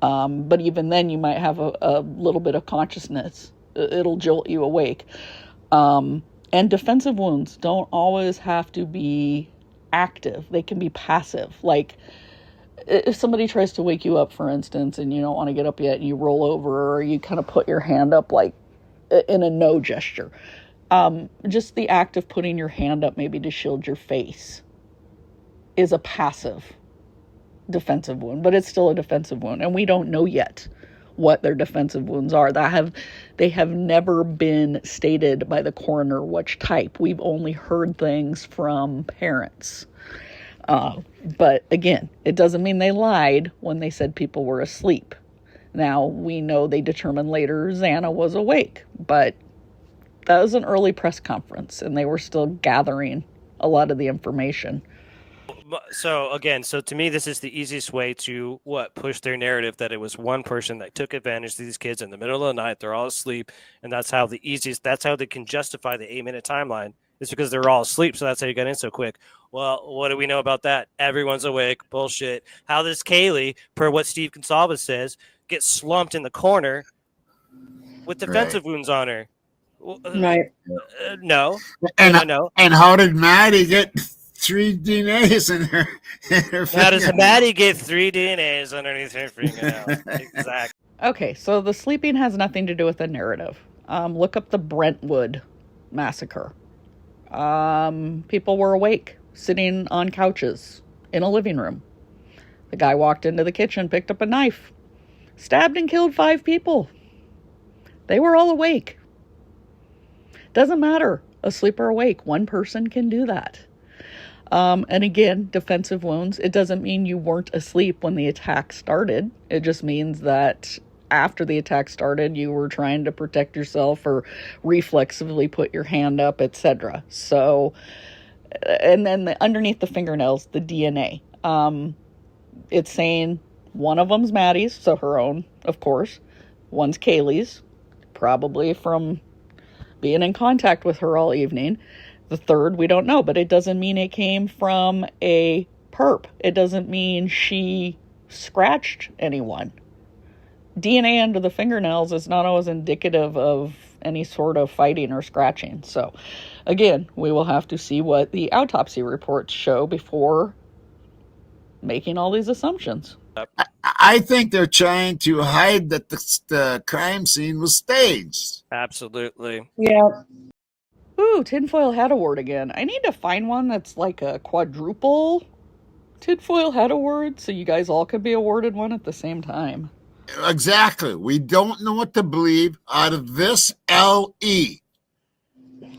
But even then you might have a little bit of consciousness. It'll jolt you awake. And defensive wounds don't always have to be active. They can be passive. Like if somebody tries to wake you up, for instance, and you don't want to get up yet and you roll over or you kind of put your hand up like in a no gesture. Just the act of putting your hand up maybe to shield your face is a passive defensive wound, but it's still a defensive wound. And we don't know yet what their defensive wounds are. They have never been stated by the coroner which type. We've only heard things from parents. But again, it doesn't mean they lied when they said people were asleep. Now, we know they determined later Xana was awake, but that was an early press conference, and they were still gathering a lot of the information. So to me, this is the easiest way to push their narrative that it was one person that took advantage of these kids in the middle of the night. They're all asleep, and that's how they can justify the 8-minute timeline. It's because they're all asleep, so that's how you got in so quick. Well, what do we know about that? Everyone's awake. Bullshit. How does Kaylee, per what Steve Gonsalves says, get slumped in the corner with defensive wounds on her? Right. No. No. And how did Maddie get 3 DNAs in her How does Maddie get 3 DNAs underneath her fingernail? Exactly. Okay, so the sleeping has nothing to do with the narrative. Look up the Brentwood massacre. People were awake, sitting on couches in a living room. The guy walked into the kitchen, picked up a knife, stabbed and killed 5 people. They were all awake. Doesn't matter, asleep or awake. One person can do that. And again, defensive wounds. It doesn't mean you weren't asleep when the attack started. It just means that after the attack started, you were trying to protect yourself or reflexively put your hand up, etc. So, and then underneath the fingernails, the DNA. It's saying one of them's Maddie's, so her own, of course. One's Kaylee's, probably from being in contact with her all evening. The third, we don't know, but it doesn't mean it came from a perp. It doesn't mean she scratched anyone. DNA under the fingernails is not always indicative of any sort of fighting or scratching. So, again, we will have to see what the autopsy reports show before making all these assumptions. I think they're trying to hide that the crime scene was staged. Absolutely. Yeah. Ooh, tinfoil hat award again. I need to find one that's like a quadruple tinfoil hat award so you guys all could be awarded one at the same time. Exactly. We don't know what to believe out of this LE.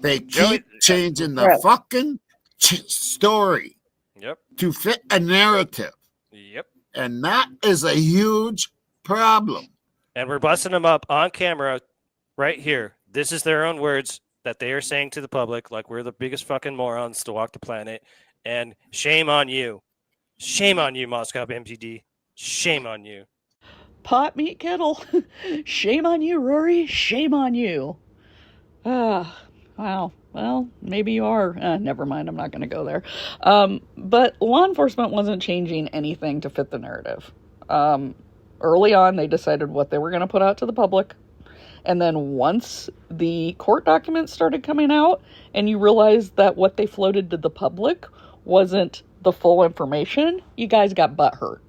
They keep changing the fucking story. Yep. To fit a narrative. Yep. And that is a huge problem. And we're busting them up on camera right here. This is their own words that they are saying to the public, like we're the biggest fucking morons to walk the planet. And shame on you. Shame on you, Moscow MPD. Shame on you. Pot, meat, kettle. Shame on you, Rory. Shame on you. Wow. Well, maybe you are. Never mind. I'm not going to go there. But law enforcement wasn't changing anything to fit the narrative. Early on, they decided what they were going to put out to the public. And then once the court documents started coming out and you realized that what they floated to the public wasn't the full information, you guys got butthurt.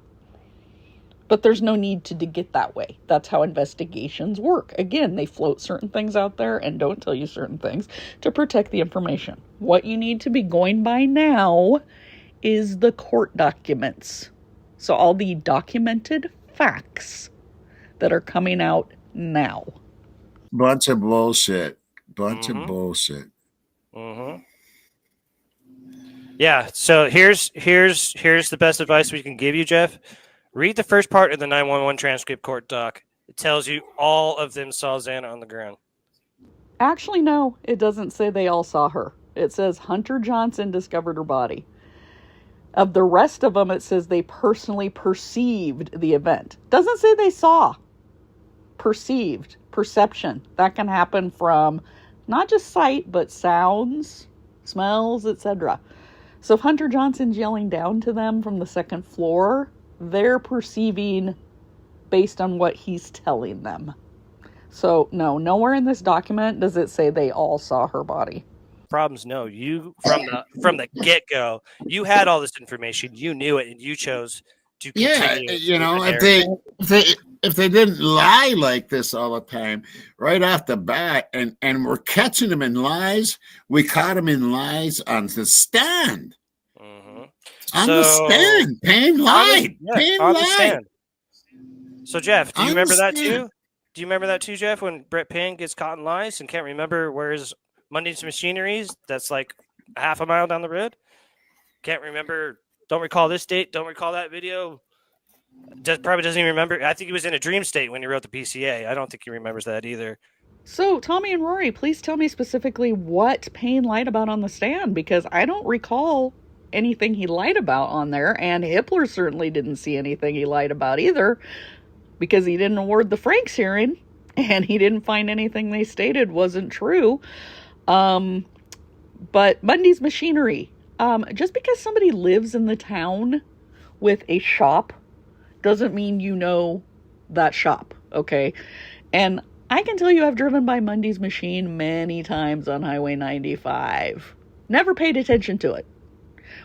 But there's no need to get that way. That's how investigations work. Again, they float certain things out there and don't tell you certain things to protect the information. What you need to be going by now is the court documents. So all the documented facts that are coming out now. Bunch of bullshit. Bunch of bullshit. Mm-hmm. Yeah, so here's the best advice we can give you, Jeff. Read the first part of the 911 transcript court doc. It tells you all of them saw Xana on the ground. Actually, no, it doesn't say they all saw her. It says Hunter Johnson discovered her body. Of the rest of them, it says they personally perceived the event. Doesn't say they saw. Perceived. Perception. That can happen from not just sight, but sounds, smells, etc. So if Hunter Johnson's yelling down to them from the second floor, they're perceiving based on what he's telling them. So no, nowhere in this document does it say they all saw her body. Problems, no. You from the get-go, you had all this information, you knew it, and you chose to continue. Yeah, you know, if they didn't lie like this all the time right off the bat, and we're catching them in lies, we caught them in lies on the stand. On the stand, Payne lied. Payne lied. So, Jeff, do you remember that too? Do you remember that too, Jeff, when Brett Payne gets caught in lies and can't remember where his Monday's Machineries that's like half a mile down the road? Can't remember, don't recall this date, don't recall that video. Probably doesn't even remember. I think he was in a dream state when he wrote the PCA. I don't think he remembers that either. So, Tommy and Rory, please tell me specifically what Payne lied about on the stand, because I don't recall anything he lied about on there, and Hippler certainly didn't see anything he lied about either, because he didn't award the Franks hearing, and he didn't find anything they stated wasn't true. But Monday's Machinery, just because somebody lives in the town with a shop doesn't mean you know that shop, okay? And I can tell you I've driven by Monday's Machine many times on Highway 95. Never paid attention to it.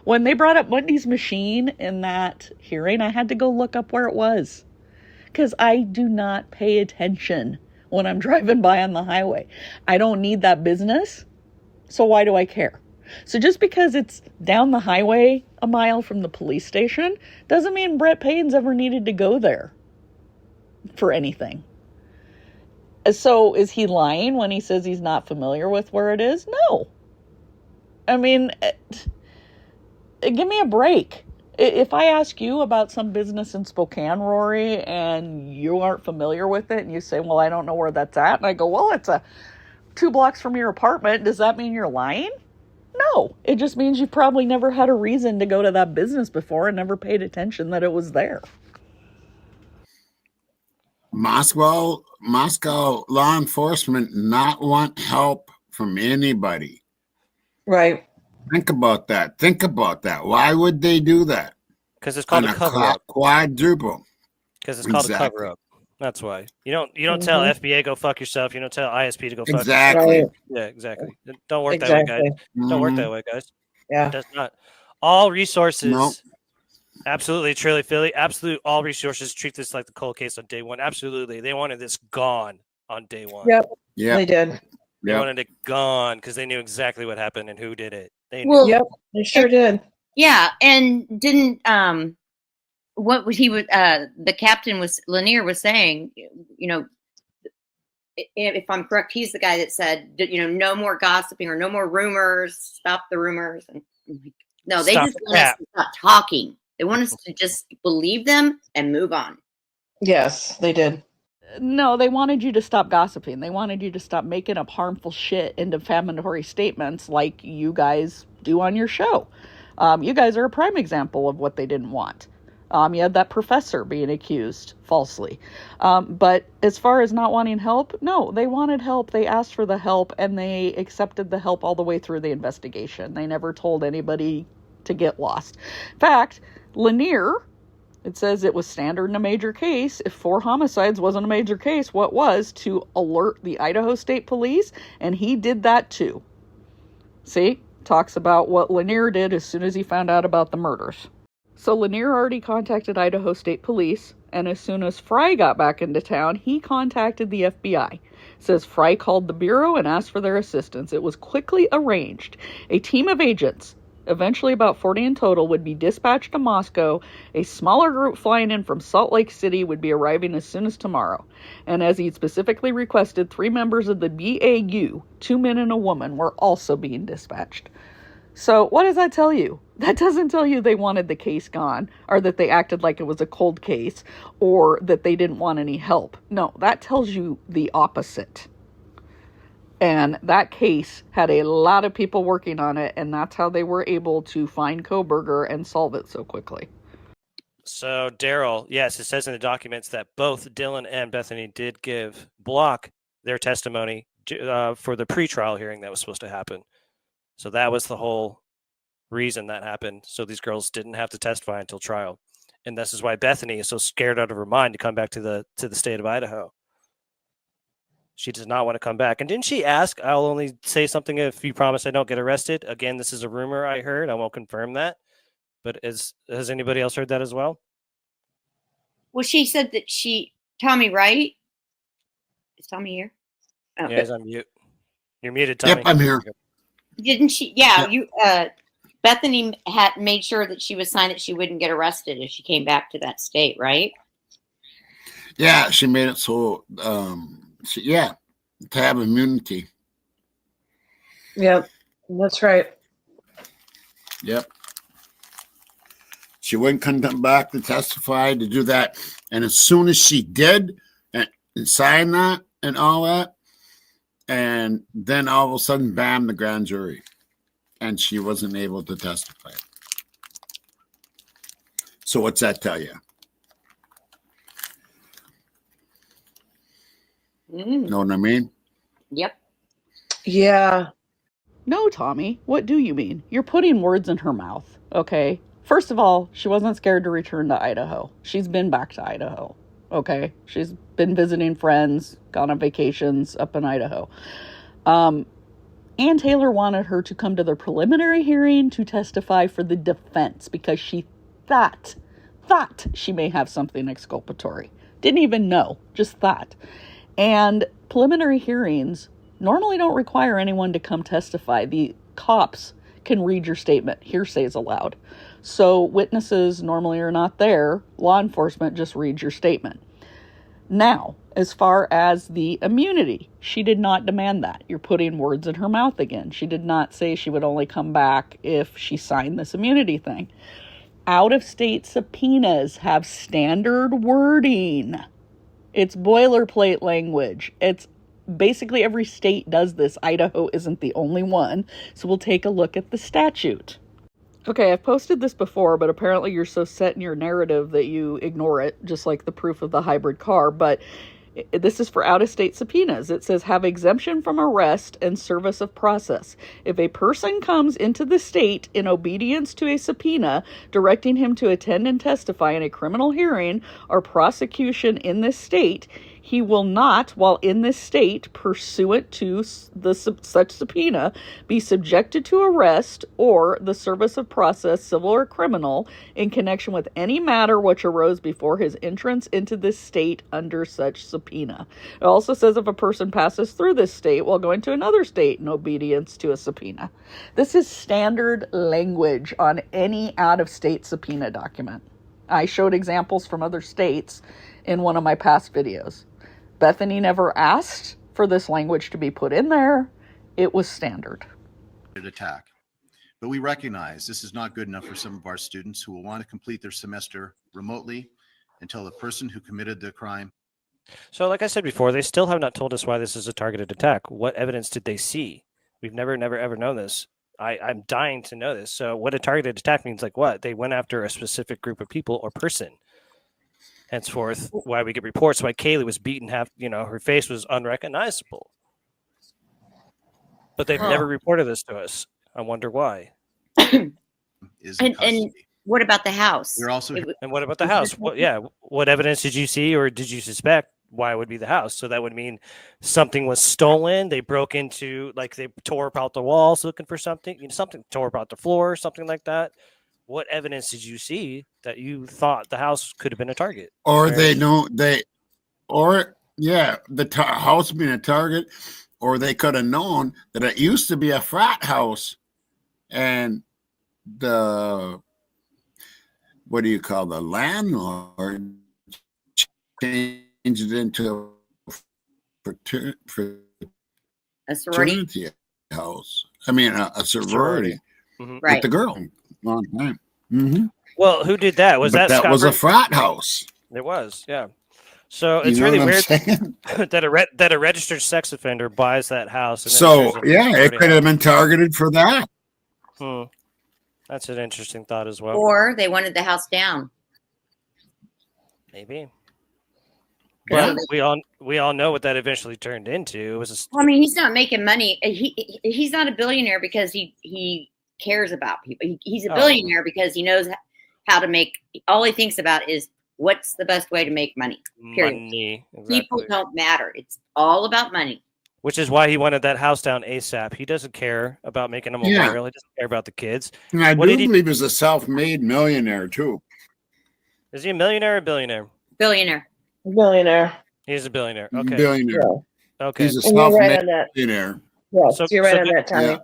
When they brought up Monday's Machine in that hearing, I had to go look up where it was. Because I do not pay attention when I'm driving by on the highway. I don't need that business, so why do I care? So just because it's down the highway a mile from the police station doesn't mean Brett Payne's ever needed to go there for anything. So is he lying when he says he's not familiar with where it is? No. I mean, give me a break. If I ask you about some business in Spokane, Rory, and you aren't familiar with it, and you say, well, I don't know where that's at, and I go, well, it's 2 blocks from your apartment, does that mean you're lying? No, it just means you probably never had a reason to go to that business before and never paid attention that it was there. Moscow law enforcement not want help from anybody. Right. Think about that. Why would they do that? Because it's called a cover-up. Quadruple. Because it's called a cover-up. That's why. You don't tell FBA go fuck yourself. You don't tell ISP to go fuck yourself. Right. Yeah, exactly. It don't work that way, guys. Don't work that way, guys. Yeah. It does not. All resources, absolutely, truly, Philly, absolute all resources treat this like the cold case on day one. Absolutely. They wanted this gone on day one. Yep. Yeah. They did. They wanted it gone because they knew exactly what happened and who did it. They knew. Well, yep, they sure did. Yeah, and didn't what he would the captain was Lanier was saying, you know, if I'm correct, he's the guy that said, you know, no more gossiping or no more rumors, stop the rumors. And no, they just want us to stop talking. They want us to just believe them and move on. Yes, they did. No, they wanted you to stop gossiping. They wanted you to stop making up harmful shit and defamatory statements like you guys do on your show. You guys are a prime example of what they didn't want. You had that professor being accused falsely. But as far as not wanting help, no, they wanted help. They asked for the help and they accepted the help all the way through the investigation. They never told anybody to get lost. In fact, Lanier, it says it was standard in a major case. If 4 homicides wasn't a major case, what was? To alert the Idaho State Police, and he did that too. See? Talks about what Lanier did as soon as he found out about the murders. So Lanier already contacted Idaho State Police, and as soon as Fry got back into town, he contacted the FBI. It says Fry called the Bureau and asked for their assistance. It was quickly arranged. A team of agents, eventually about 40 in total, would be dispatched to Moscow. A smaller group flying in from Salt Lake City would be arriving as soon as tomorrow. And as he'd specifically requested, 3 members of the BAU, 2 men and a woman, were also being dispatched. So what does that tell you? That doesn't tell you they wanted the case gone, or that they acted like it was a cold case, or that they didn't want any help. No, that tells you the opposite. And that case had a lot of people working on it, and that's how they were able to find Kohberger and solve it so quickly. So, Daryl, yes, it says in the documents that both Dylan and Bethany did block their testimony for the pretrial hearing that was supposed to happen. So that was the whole reason that happened. So these girls didn't have to testify until trial. And this is why Bethany is so scared out of her mind to come back to the state of Idaho. She does not want to come back. And didn't she ask, I'll only say something if you promise I don't get arrested? Again, this is a rumor I heard. I won't confirm that. But has anybody else heard that as well? Well, she said that Tommy, right? Is Tommy here? Oh. Yeah, he's on mute. You're muted, Tommy. Yep, I'm here. Didn't she? Yeah, yep. Bethany had made sure that she was signed that she wouldn't get arrested if she came back to that state, right? Yeah, she made it so, to have immunity. Yep, that's right. Yep. She wouldn't come back to testify to do that. And as soon as she did and signed that and all that, and then all of a sudden, bam, the grand jury. And she wasn't able to testify. So what's that tell you? Know what I mean? Yep. Yeah. No, Tommy, what do you mean? You're putting words in her mouth, okay? First of all, she wasn't scared to return to Idaho. She's been back to Idaho, okay? She's been visiting friends, gone on vacations up in Idaho. Ann Taylor wanted her to come to the preliminary hearing to testify for the defense because she thought she may have something exculpatory. Didn't even know, just thought. And preliminary hearings normally don't require anyone to come testify. The cops can read your statement. Hearsay is allowed. So witnesses normally are not there. Law enforcement just reads your statement. Now, as far as the immunity, she did not demand that. You're putting words in her mouth again. She did not say she would only come back if she signed this immunity thing. out-of-state subpoenas have standard wording. It's boilerplate language. It's basically every state does this. Idaho isn't the only one. So we'll take a look at the statute. Okay, I've posted this before, but apparently you're so set in your narrative that you ignore it, just like the proof of the hybrid car. But this is for out-of-state subpoenas. It says, have exemption from arrest and service of process. If a person comes into the state in obedience to a subpoena directing him to attend and testify in a criminal hearing or prosecution in this state, he will not, while in this state, pursuant to such subpoena, be subjected to arrest or the service of process, civil or criminal, in connection with any matter which arose before his entrance into this state under such subpoena. It also says if a person passes through this state while going to another state in obedience to a subpoena. This is standard language on any out-of-state subpoena document. I showed examples from other states in one of my past videos. Bethany never asked for this language to be put in there. It was standard. Attack. But we recognize this is not good enough for some of our students who will want to complete their semester remotely until the person who committed the crime. So like I said before, they still have not told us why this is a targeted attack. What evidence did they see? We've never, ever known this. I'm dying to know this. So what a targeted attack means, like what? They went after a specific group of people or person. Henceforth, why we get reports why Kaylee was beaten half, her face was unrecognizable. But they've never reported this to us. I wonder why. And what about the house? We're also and what about the house? What evidence did you see or did you suspect why it would be the house? So that would mean something was stolen. They broke into, like they tore apart the walls looking for something, something tore apart the floor, something like that. What evidence did you see that you thought the house could have been a target? Or the house being a target, or they could have known that it used to be a frat house and the landlord changed it into a sorority house. I mean, a sorority. Mm-hmm. Right. With the girl. Long time. Mm-hmm. Well, who did that? That was a frat house. It was, yeah. So it's really weird that a registered sex offender buys that house. So it could have been targeted for that. That's an interesting thought as well. Or they wanted the house down. Maybe. But we all know what that eventually turned into. It was he's not making money. He's not a billionaire because he cares about people. He's a billionaire because he knows how to make. All he thinks about is what's the best way to make money. Period. Money. Exactly. People don't matter. It's all about money. Which is why he wanted that house down ASAP. He doesn't care about making a memorial. He doesn't care about the kids. And I believe he's a self-made millionaire too. Is he a millionaire or a billionaire? Billionaire. Billionaire. He's a billionaire. Okay. Billionaire. Yeah. Okay. He's a self-made millionaire. Yeah, so you're right on that, Tommy. Yeah.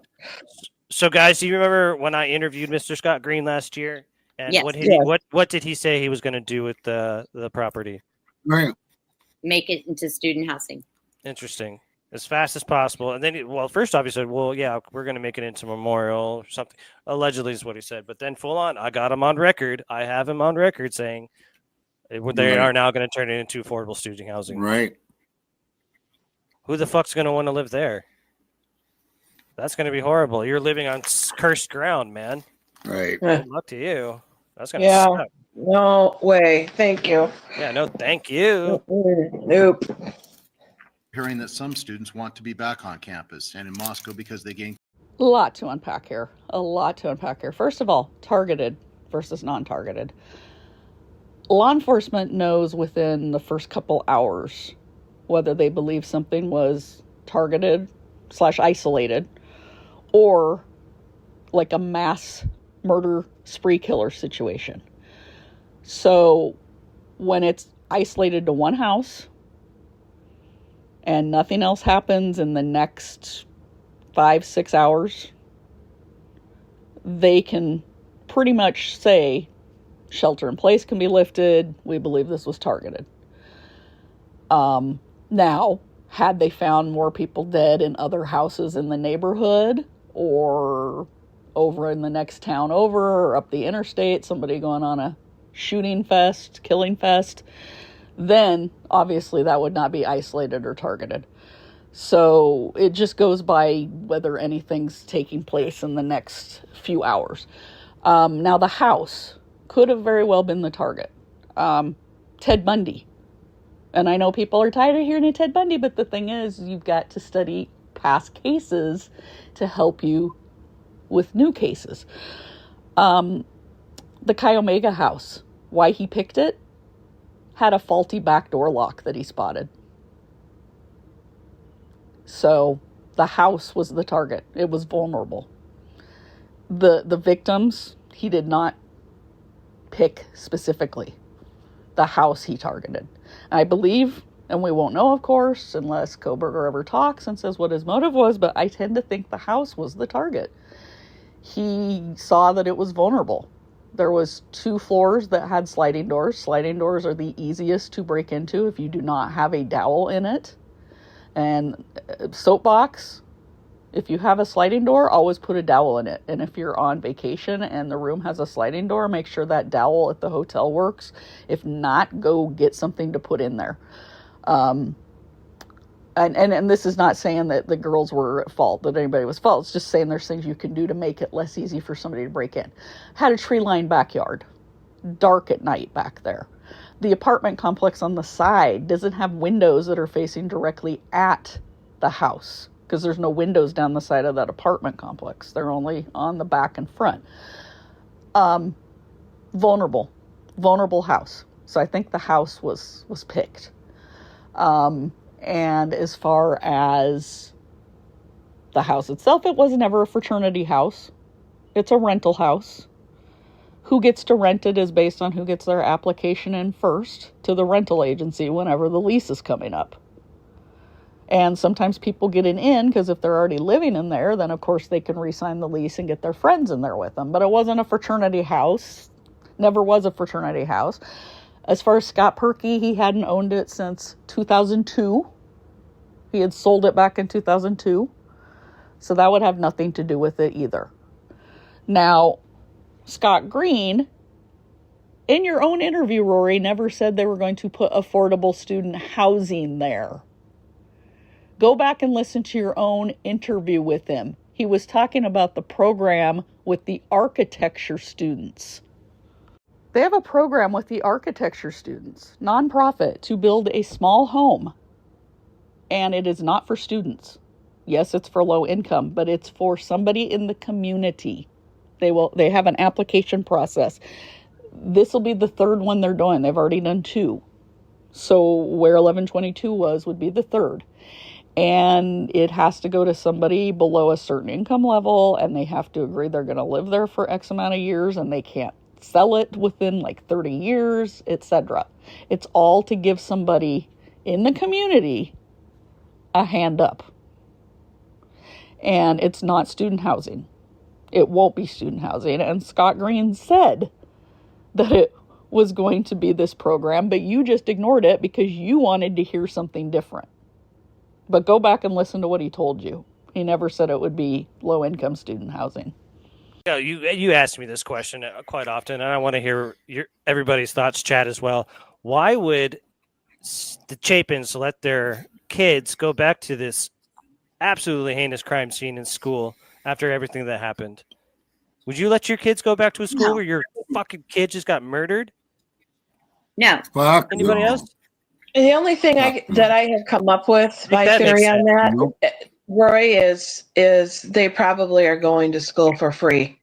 So, guys, do you remember when I interviewed Mr. Scott Green last year? And yes. what did he say he was going to do with the property? Right. Make it into student housing. Interesting. As fast as possible. And then, first off, he said, well, yeah, we're going to make it into memorial or something. Allegedly is what he said. But then full on, I got him on record. I have him on record saying they are now going to turn it into affordable student housing. Right. Who the fuck's going to want to live there? That's going to be horrible. You're living on cursed ground, man. Right. Good luck to you. That's going to suck. No way. Thank you. Yeah, no, thank you. Nope. Hearing that some students want to be back on campus and in Moscow because they gained. A lot to unpack here. First of all, targeted versus non-targeted. Law enforcement knows within the first couple hours whether they believe something was targeted / isolated or like a mass murder spree killer situation. So when it's isolated to one house and nothing else happens in the next 5-6 hours, they can pretty much say shelter in place can be lifted. We believe this was targeted. Now, had they found more people dead in other houses in the neighborhood or over in the next town over or up the interstate, somebody going on a shooting fest, killing fest, then obviously that would not be isolated or targeted. So it just goes by whether anything's taking place in the next few hours. Now the house could have very well been the target. Ted Bundy. And I know people are tired of hearing of Ted Bundy, but the thing is, you've got to study past cases to help you with new cases. The Chi Omega house, why he picked it, had a faulty backdoor lock that he spotted. So the house was the target. It was vulnerable. The victims, he did not pick specifically. The house he targeted. I believe, and we won't know, of course, unless Koberger ever talks and says what his motive was, but I tend to think the house was the target. He saw that it was vulnerable. There was 2 floors that had sliding doors. Sliding doors are the easiest to break into if you do not have a dowel in it. And soapbox, if you have a sliding door, always put a dowel in it. And if you're on vacation and the room has a sliding door, make sure that dowel at the hotel works. If not, go get something to put in there. And this is not saying that the girls were at fault, that anybody was at fault. It's just saying there's things you can do to make it less easy for somebody to break in. Had a tree-lined backyard. Dark at night back there. The apartment complex on the side doesn't have windows that are facing directly at the house, because there's no windows down the side of that apartment complex. They're only on the back and front. Vulnerable house. So I think the house was picked. And as far as the house itself, it was never a fraternity house. It's a rental house. Who gets to rent it is based on who gets their application in first to the rental agency whenever the lease is coming up. And sometimes people get an in because if they're already living in there, then of course they can re-sign the lease and get their friends in there with them. But it wasn't a fraternity house. Never was a fraternity house. As far as Scott Perkey, he hadn't owned it since 2002. He had sold it back in 2002. So that would have nothing to do with it either. Now, Scott Green, in your own interview, Rory, never said they were going to put affordable student housing there. Go back and listen to your own interview with him. He was talking about the program with the architecture students. They have a program with the architecture students, nonprofit, to build a small home. And it is not for students. Yes, it's for low income, but it's for somebody in the community. They have an application process. This will be the 3rd one they're doing. They've already done 2. So where 1122 would be the 3rd. And it has to go to somebody below a certain income level, and they have to agree they're going to live there for X amount of years, and they can't sell it within like 30 years, etc. It's all to give somebody in the community a hand up. And it's not student housing. It won't be student housing. And Scott Green said that it was going to be this program, but you just ignored it because you wanted to hear something different. But go back and listen to what he told you. He never said it would be low-income student housing. Yeah, you asked me this question quite often, and I want to hear everybody's thoughts, chat as well. Why would the Chapins let their kids go back to this absolutely heinous crime scene in school after everything that happened? Would you let your kids go back to a school where your fucking kid just got murdered? No. Anybody else? The only thing that I have come up with, my theory on that, Roy, is they probably are going to school for free.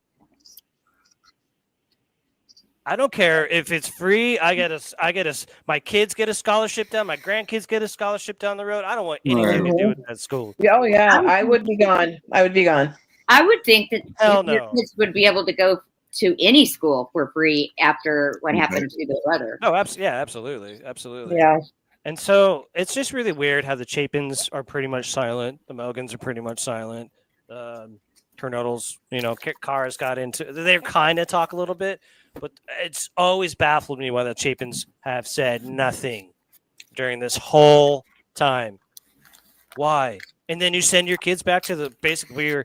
I don't care if it's free. My kids get a scholarship down. My grandkids get a scholarship down the road. I don't want anything to do with that school. Oh yeah, I would be gone. I would think that your kids would be able to go to any school for free after what happened to their brother. Oh, absolutely. Yeah. And so it's just really weird how the Chapins are pretty much silent. The Mogans are pretty much silent. Kernodles, Cars got into. They kind of talk a little bit, but it's always baffled me why the Chapins have said nothing during this whole time. Why? And then you send your kids back to the basic where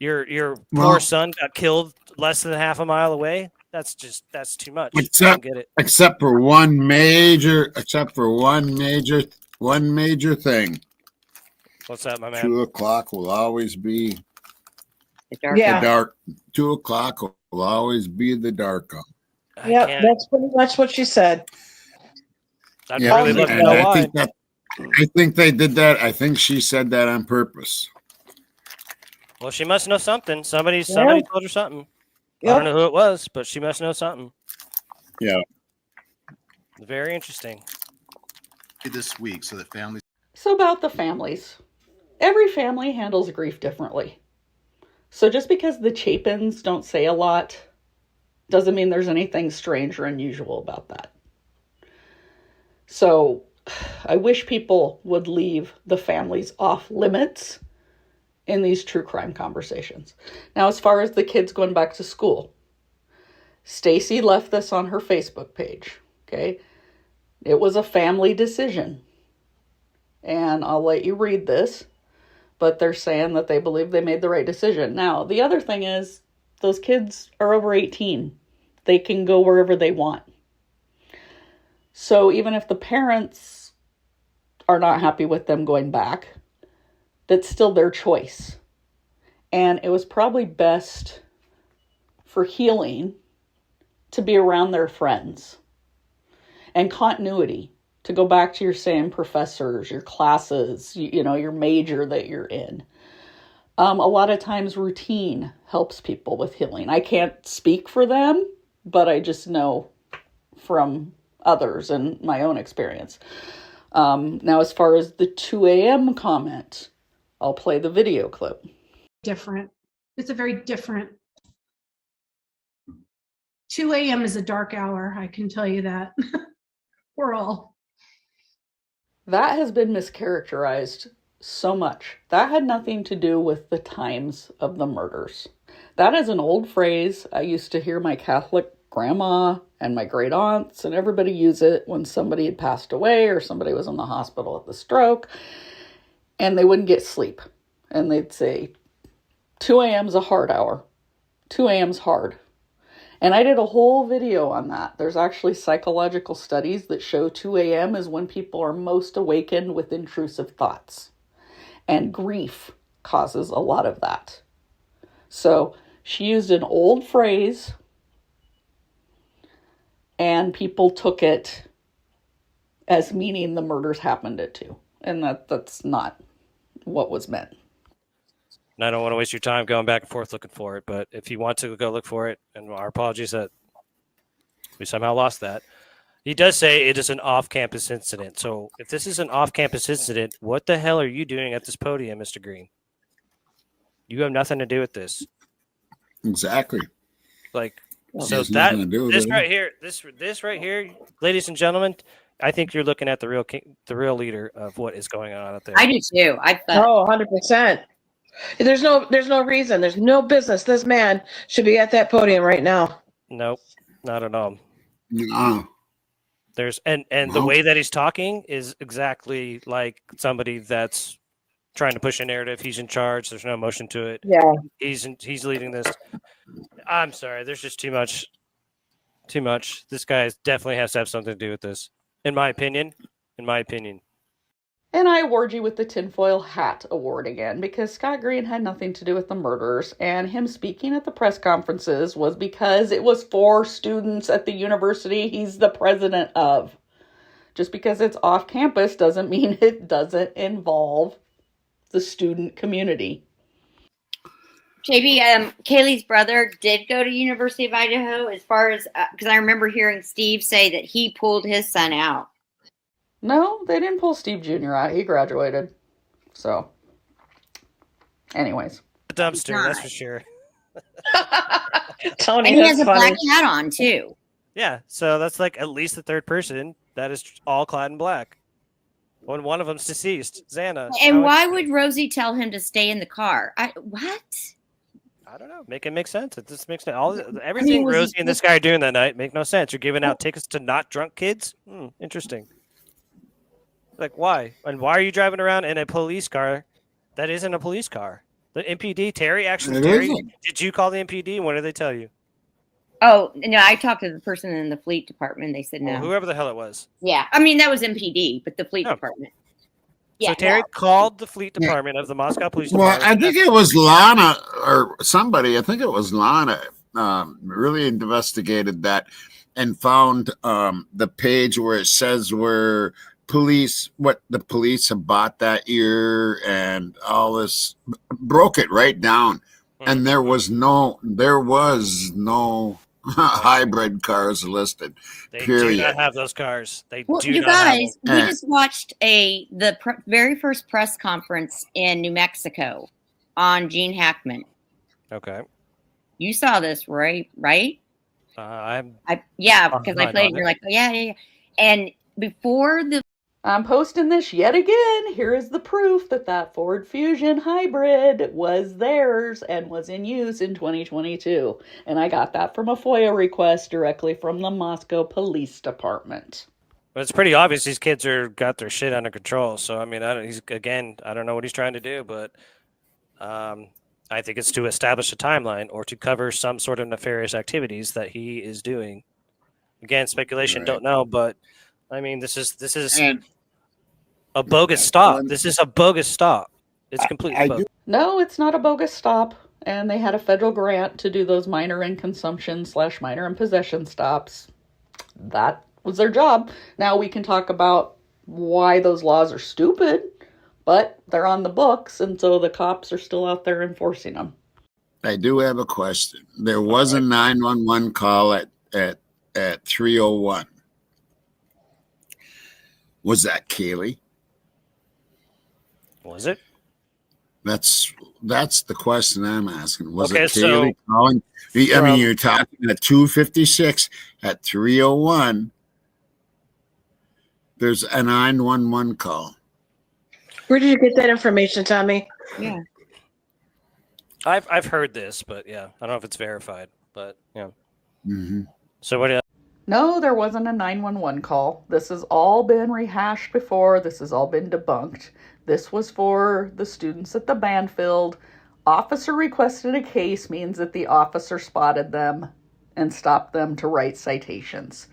Your poor son got killed less than half a mile away. That's too much. I don't get it. Except for one major thing. What's that, my man? 2 o'clock will always be Yeah. the dark. 2 o'clock will always be the dark hour. Yeah, that's pretty much what she said. Yeah, really and I think they did that. I think she said that on purpose. Well, she must know something. Somebody told her something. Yep. I don't know who it was, but she must know something. Yeah. Very interesting. This week, so that families. So about the families. Every family handles grief differently. So just because the Chapins don't say a lot doesn't mean there's anything strange or unusual about that. So I wish people would leave the families off limits in these true crime conversations. Now, as far as the kids going back to school, Stacy left this on her Facebook page, okay? It was a family decision. And I'll let you read this, but they're saying that they believe they made the right decision. Now, the other thing is, those kids are over 18. They can go wherever they want. So even if the parents are not happy with them going back, that's still their choice. And it was probably best for healing to be around their friends and continuity, to go back to your same professors, your classes, your major that you're in. A lot of times routine helps people with healing. I can't speak for them, but I just know from others and my own experience. Now, as far as the 2 a.m. comment, I'll play the video clip. Different. It's a very different. 2 a.m. is a dark hour. I can tell you that. We're all. That has been mischaracterized so much. That had nothing to do with the times of the murders. That is an old phrase. I used to hear my Catholic grandma and my great aunts and everybody use it when somebody had passed away or somebody was in the hospital with a stroke and they wouldn't get sleep. And they'd say, 2 a.m. is a hard hour. 2 a.m. is hard. And I did a whole video on that. There's actually psychological studies that show 2 a.m. is when people are most awakened with intrusive thoughts. And grief causes a lot of that. So she used an old phrase and people took it as meaning the murders happened at 2. And that's not what was meant. And I don't want to waste your time going back and forth looking for it, but if you want to go look for it, and our apologies that we somehow lost that. He does say it is an off-campus incident. So if this is an off-campus incident, what the hell are you doing at this podium, Mr. Green? You have nothing to do with this. Exactly. Like, so that this right here, ladies and gentlemen, I think you're looking at the real leader of what is going on out there. I do too. 100%. There's no reason. There's no business. This man should be at that podium right now. Nope, not at all. No. There's the way that he's talking is exactly like somebody that's trying to push a narrative. He's in charge. There's no emotion to it. Yeah. He's leading this. I'm sorry. There's just too much. Too much. This guy definitely has to have something to do with this, in my opinion. And I award you with the tinfoil hat award again, because Scott Green had nothing to do with the murders, and him speaking at the press conferences was because it was for students at the university he's the president of. Just because it's off campus doesn't mean it doesn't involve the student community. JB, Kaylee's brother did go to University of Idaho, as far as, because I remember hearing Steve say that he pulled his son out. No, they didn't pull Steve Jr. out. He graduated. So, anyways. A dumpster, that's for sure. Tony, and he has a black hat on, too. Yeah, so that's like at least the third person that is all clad in black. When one of them's deceased, Xana. And why would Rosie tell him to stay in the car? What? I don't know. Make it make sense. It just makes everything Rosie and this guy are doing that night make no sense. You're giving out tickets to not drunk kids? Interesting. Like, why? And why are you driving around in a police car that isn't a police car? The MPD, Terry, actually, It Terry, isn't. did you call the MPD? And what did they tell you? Oh, no, I talked to the person in the fleet department. They said no. Well, whoever the hell it was. Yeah, I mean, that was MPD, but the fleet department. So Terry called the fleet department of the Moscow Police Well, Department. I think it was Lana or somebody. I think it was Lana. Really investigated that and found the page where it says where what the police have bought that year and all this, broke it right down. And there was no hybrid cars listed. They period. do not have those cars. They Well, do you not have guys, them. we just watched the very first press conference in New Mexico on Gene Hackman. Okay. You saw this, Roy, right? Yeah, because I played. You're like, oh, yeah. And before I'm posting this yet again. Here is the proof that Ford Fusion hybrid was theirs and was in use in 2022. And I got that from a FOIA request directly from the Moscow Police Department. But it's pretty obvious these kids got their shit under control. So, I mean, I don't know what he's trying to do, but I think it's to establish a timeline or to cover some sort of nefarious activities that he is doing. Again, speculation, Right. don't know, but I mean, this is a bogus stop. This is a bogus stop. It's completely bogus. No, it's not a bogus stop. And they had a federal grant to do those minor in consumption / minor in possession stops. That was their job. Now we can talk about why those laws are stupid, but they're on the books, and so the cops are still out there enforcing them. I do have a question. There was a 911 call at 3:01. Was that Kaylee? Was it? That's the question I'm asking. Was Okay, it Kaylee calling? I mean, you're talking at 2:56 at 3:01. There's a 911 call. Where did you get that information, Tommy? Yeah. I've heard this, but yeah, I don't know if it's verified, but yeah. Mm-hmm. So what? No, there wasn't a 911 call. This has all been rehashed before. This has all been debunked. This was for the students at the Banfield. Officer requested a case means that the officer spotted them and stopped them to write citations.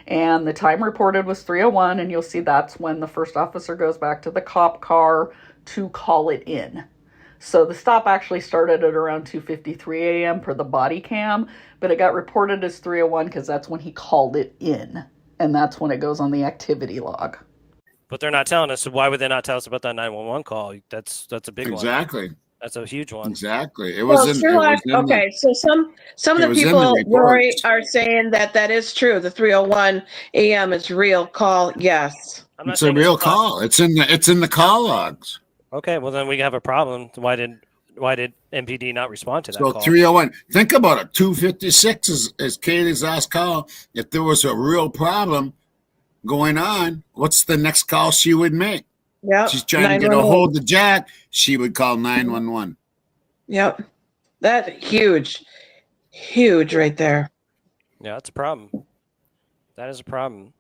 And the time reported was 3:01, and you'll see that's when the first officer goes back to the cop car to call it in. So the stop actually started at around 2:53 a.m. per the body cam, but it got reported as 3:01 because that's when he called it in, and that's when it goes on the activity log. But they're not telling us. So why would they not tell us about that 911 call? That's a big one. Exactly. That's a huge one. Exactly. It Well, was in. Sherlock, It was in okay, so some of it the was in the people, Rory, reports. are saying that is true. The 3:01 a.m. is real call. Yes, It's a real call. It's in the call logs. Okay, well then we have a problem. Why did MPD not respond to that So call? 3:01. Think about it. 2:56 is Kaylee's last call. If there was a real problem going on, what's the next call she would make? Yep. She's trying to get a hold of Jack. She would call 911. Yep. That's huge right there. Yeah, that's a problem. That is a problem.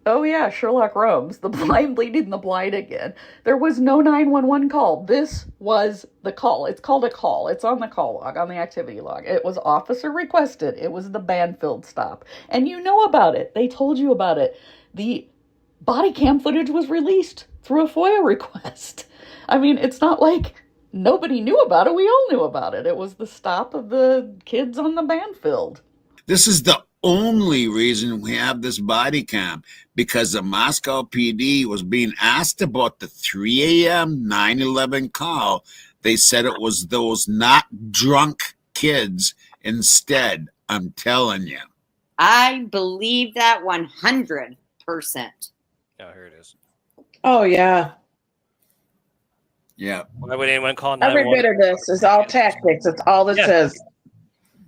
Oh yeah, Sherlock Holmes, the blind leading the blind again. There was no 911 call. This was the call. It's called a call. It's on the call log, on the activity log. It was officer requested. It was the Banfield stop. And you know about it. They told you about it. The body cam footage was released through a FOIA request. I mean, it's not like nobody knew about it. We all knew about it. It was the stop of the kids on the Banfield. This is the only reason we have this body cam, because the Moscow PD was being asked about the 3 a.m. 911 call. They said it was those not drunk kids instead. I'm telling you. I believe that 100%. Yeah, here it is. Oh yeah. Yeah. Why would anyone call Every 911? bit of this is all tactics. It's all this is.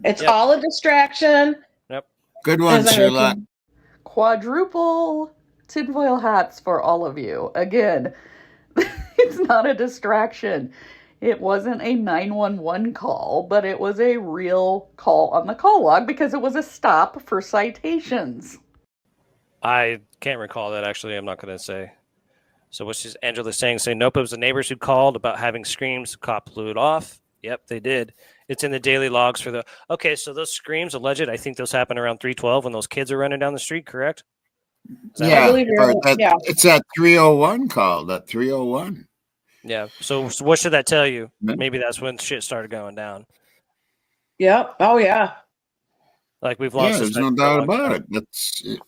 It's all a distraction. Yep. Good one, Sherlock. Quadruple tinfoil hats for all of you. Again, it's not a distraction. It wasn't a 911 call, but it was a real call on the call log because it was a stop for citations. I can't recall that, actually. I'm not going to say. So what's just Angela saying? Nope, it was the neighbors who called about having screams. The cop blew it off. Yep, they did. It's in the daily logs for the. Okay, so those screams alleged. I think those happened around 3:12 when those kids are running down the street. Correct? Yeah, it's that 301 call. That 301. Yeah. So what should that tell you? Maybe that's when shit started going down. Yep. Oh yeah. Like we've lost. Yeah, there's no doubt about it.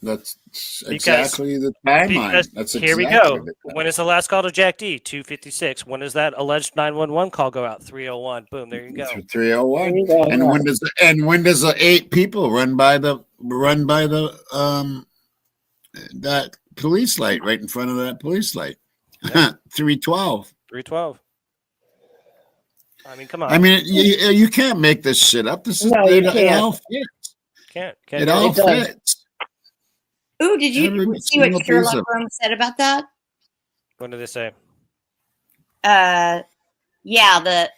That's exactly the timeline. That's here we go. When is the last call to Jack D? 2:56. When does that alleged 911 call go out? 3:01. Boom. There you go. 3:01. And when does the 8 people run by the that police light right in front of that police light? 3:12. 3:12. I mean, come on. I mean, you can't make this shit up. This is it all fits. Can't it all fits. Ooh, did you see what Sherlock Holmes said about that? What did they say? Yeah, the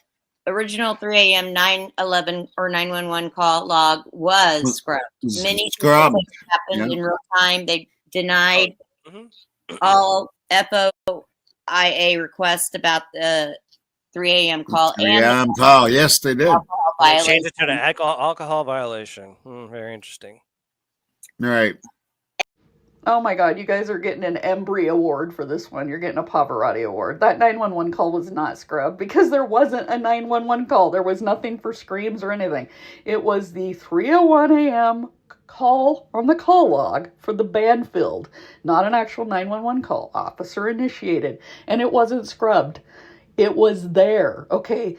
original 3 a.m. 911 or 911 call log was scrubbed. Many things happened in real time. They denied all FOIA requsts about the 3 a.m. call. 3 a.m. call. Yes, they did. Change it to the alcohol violation. Very interesting. Right. Oh my God, you guys are getting an Embry Award for this one. You're getting a Pavarotti Award. That 911 call was not scrubbed because there wasn't a 911 call. There was nothing for screams or anything. It was the 3:01 a.m. call on the call log for the Banfield, not an actual 911 call. Officer initiated, and it wasn't scrubbed. It was there, okay?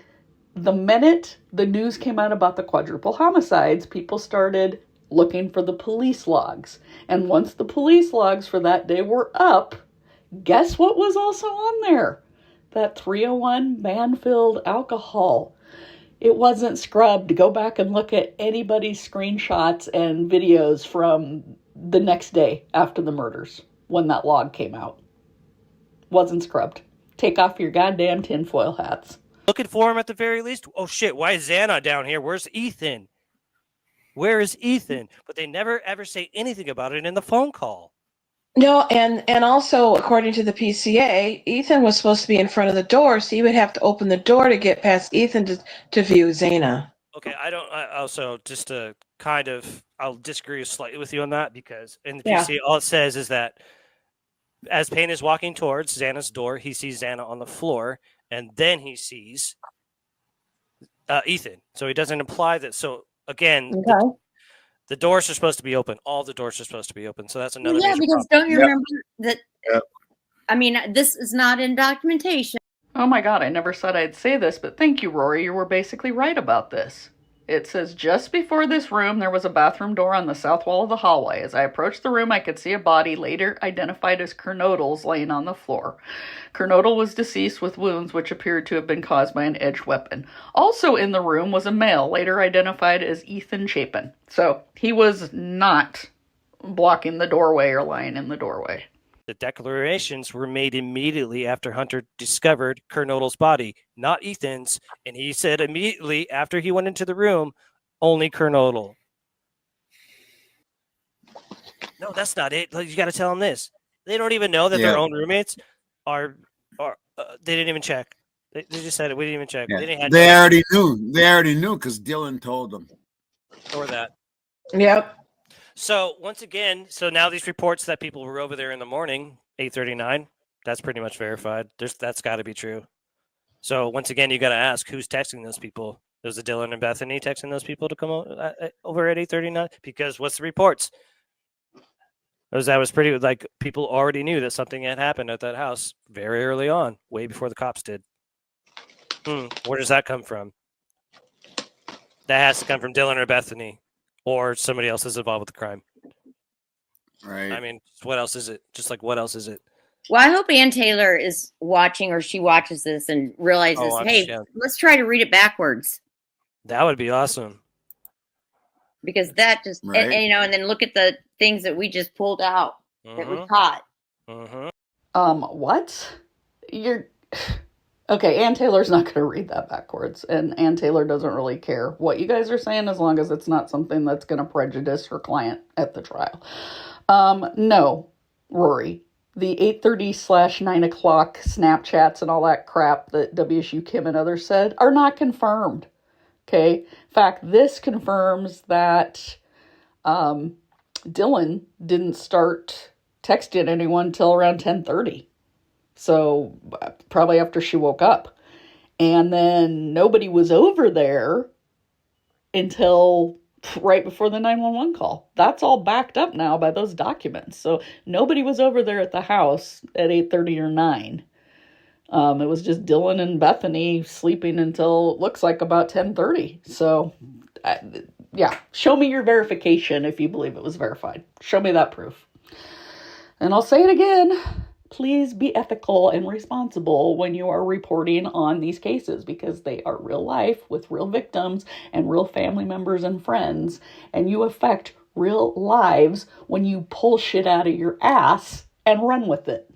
The minute the news came out about the quadruple homicides, people started looking for the police logs. And once the police logs for that day were up, guess what was also on there? That 301 Banfield alcohol. It wasn't scrubbed. Go back and look at anybody's screenshots and videos from the next day after the murders when that log came out. Wasn't scrubbed. Take off your goddamn tinfoil hats. Looking for him at the very least. Oh shit, why is Xana down here? Where's Ethan? Where is Ethan? But they never ever say anything about it in the phone call. No, and also according to the PCA, Ethan was supposed to be in front of the door, so you would have to open the door to get past Ethan to view Xana. Okay, also just to kind of, I'll disagree slightly with you on that because in the PCA, all it says is that as Payne is walking towards Xana's door, he sees Xana on the floor, and then he sees Ethan. So he doesn't imply that. So again, the doors are supposed to be open. All the doors are supposed to be open. So that's another. Yeah, because don't you remember that? I mean, this is not in documentation. Oh my God, I never said I'd say this, but thank you, Rory. You were basically right about this. It says, just before this room, there was a bathroom door on the south wall of the hallway. As I approached the room, I could see a body, later identified as Kernodle's, laying on the floor. Kernodle was deceased with wounds which appeared to have been caused by an edged weapon. Also in the room was a male, later identified as Ethan Chapin. So he was not blocking the doorway or lying in the doorway. The declarations were made immediately after Hunter discovered Kernodle's body, not Ethan's, and he said immediately after he went into the room, only Kernodle. No, that's not it. You got to tell them this. They don't even know that their own roommates are they didn't even check. They just said it. We didn't even check. Yeah. They already knew. They already knew because Dylan told them. Or that. Yep. So once again, now these reports that people were over there in the morning, 8:39, that's pretty much verified. That's got to be true. So once again, you got to ask who's texting those people. Was it Dylan and Bethany texting those people to come over at 8:39? Because what's the reports? That was pretty like people already knew that something had happened at that house very early on, way before the cops did. Where does that come from? That has to come from Dylan or Bethany. Or somebody else is involved with the crime. Right. I mean, what else is it? Just like, what else is it? Well, I hope Ann Taylor is watching or she watches this and realizes, let's try to read it backwards. That would be awesome. Because that just, and then look at the things that we just pulled out that we caught. What? Okay, Ann Taylor's not going to read that backwards, and Ann Taylor doesn't really care what you guys are saying as long as it's not something that's going to prejudice her client at the trial. No, Rory, the 8:30/9 o'clock Snapchats and all that crap that WSU Kim and others said are not confirmed. Okay. In fact, this confirms that Dylan didn't start texting anyone until around 10:30. So probably after she woke up. And then nobody was over there until right before the 911 call. That's all backed up now by those documents. So nobody was over there at the house at 8:30 or 9. It was just Dylan and Bethany sleeping until it looks like about 10:30. So, yeah, show me your verification if you believe it was verified. Show me that proof. And I'll say it again. Please be ethical and responsible when you are reporting on these cases, because they are real life with real victims and real family members and friends. And you affect real lives when you pull shit out of your ass and run with it.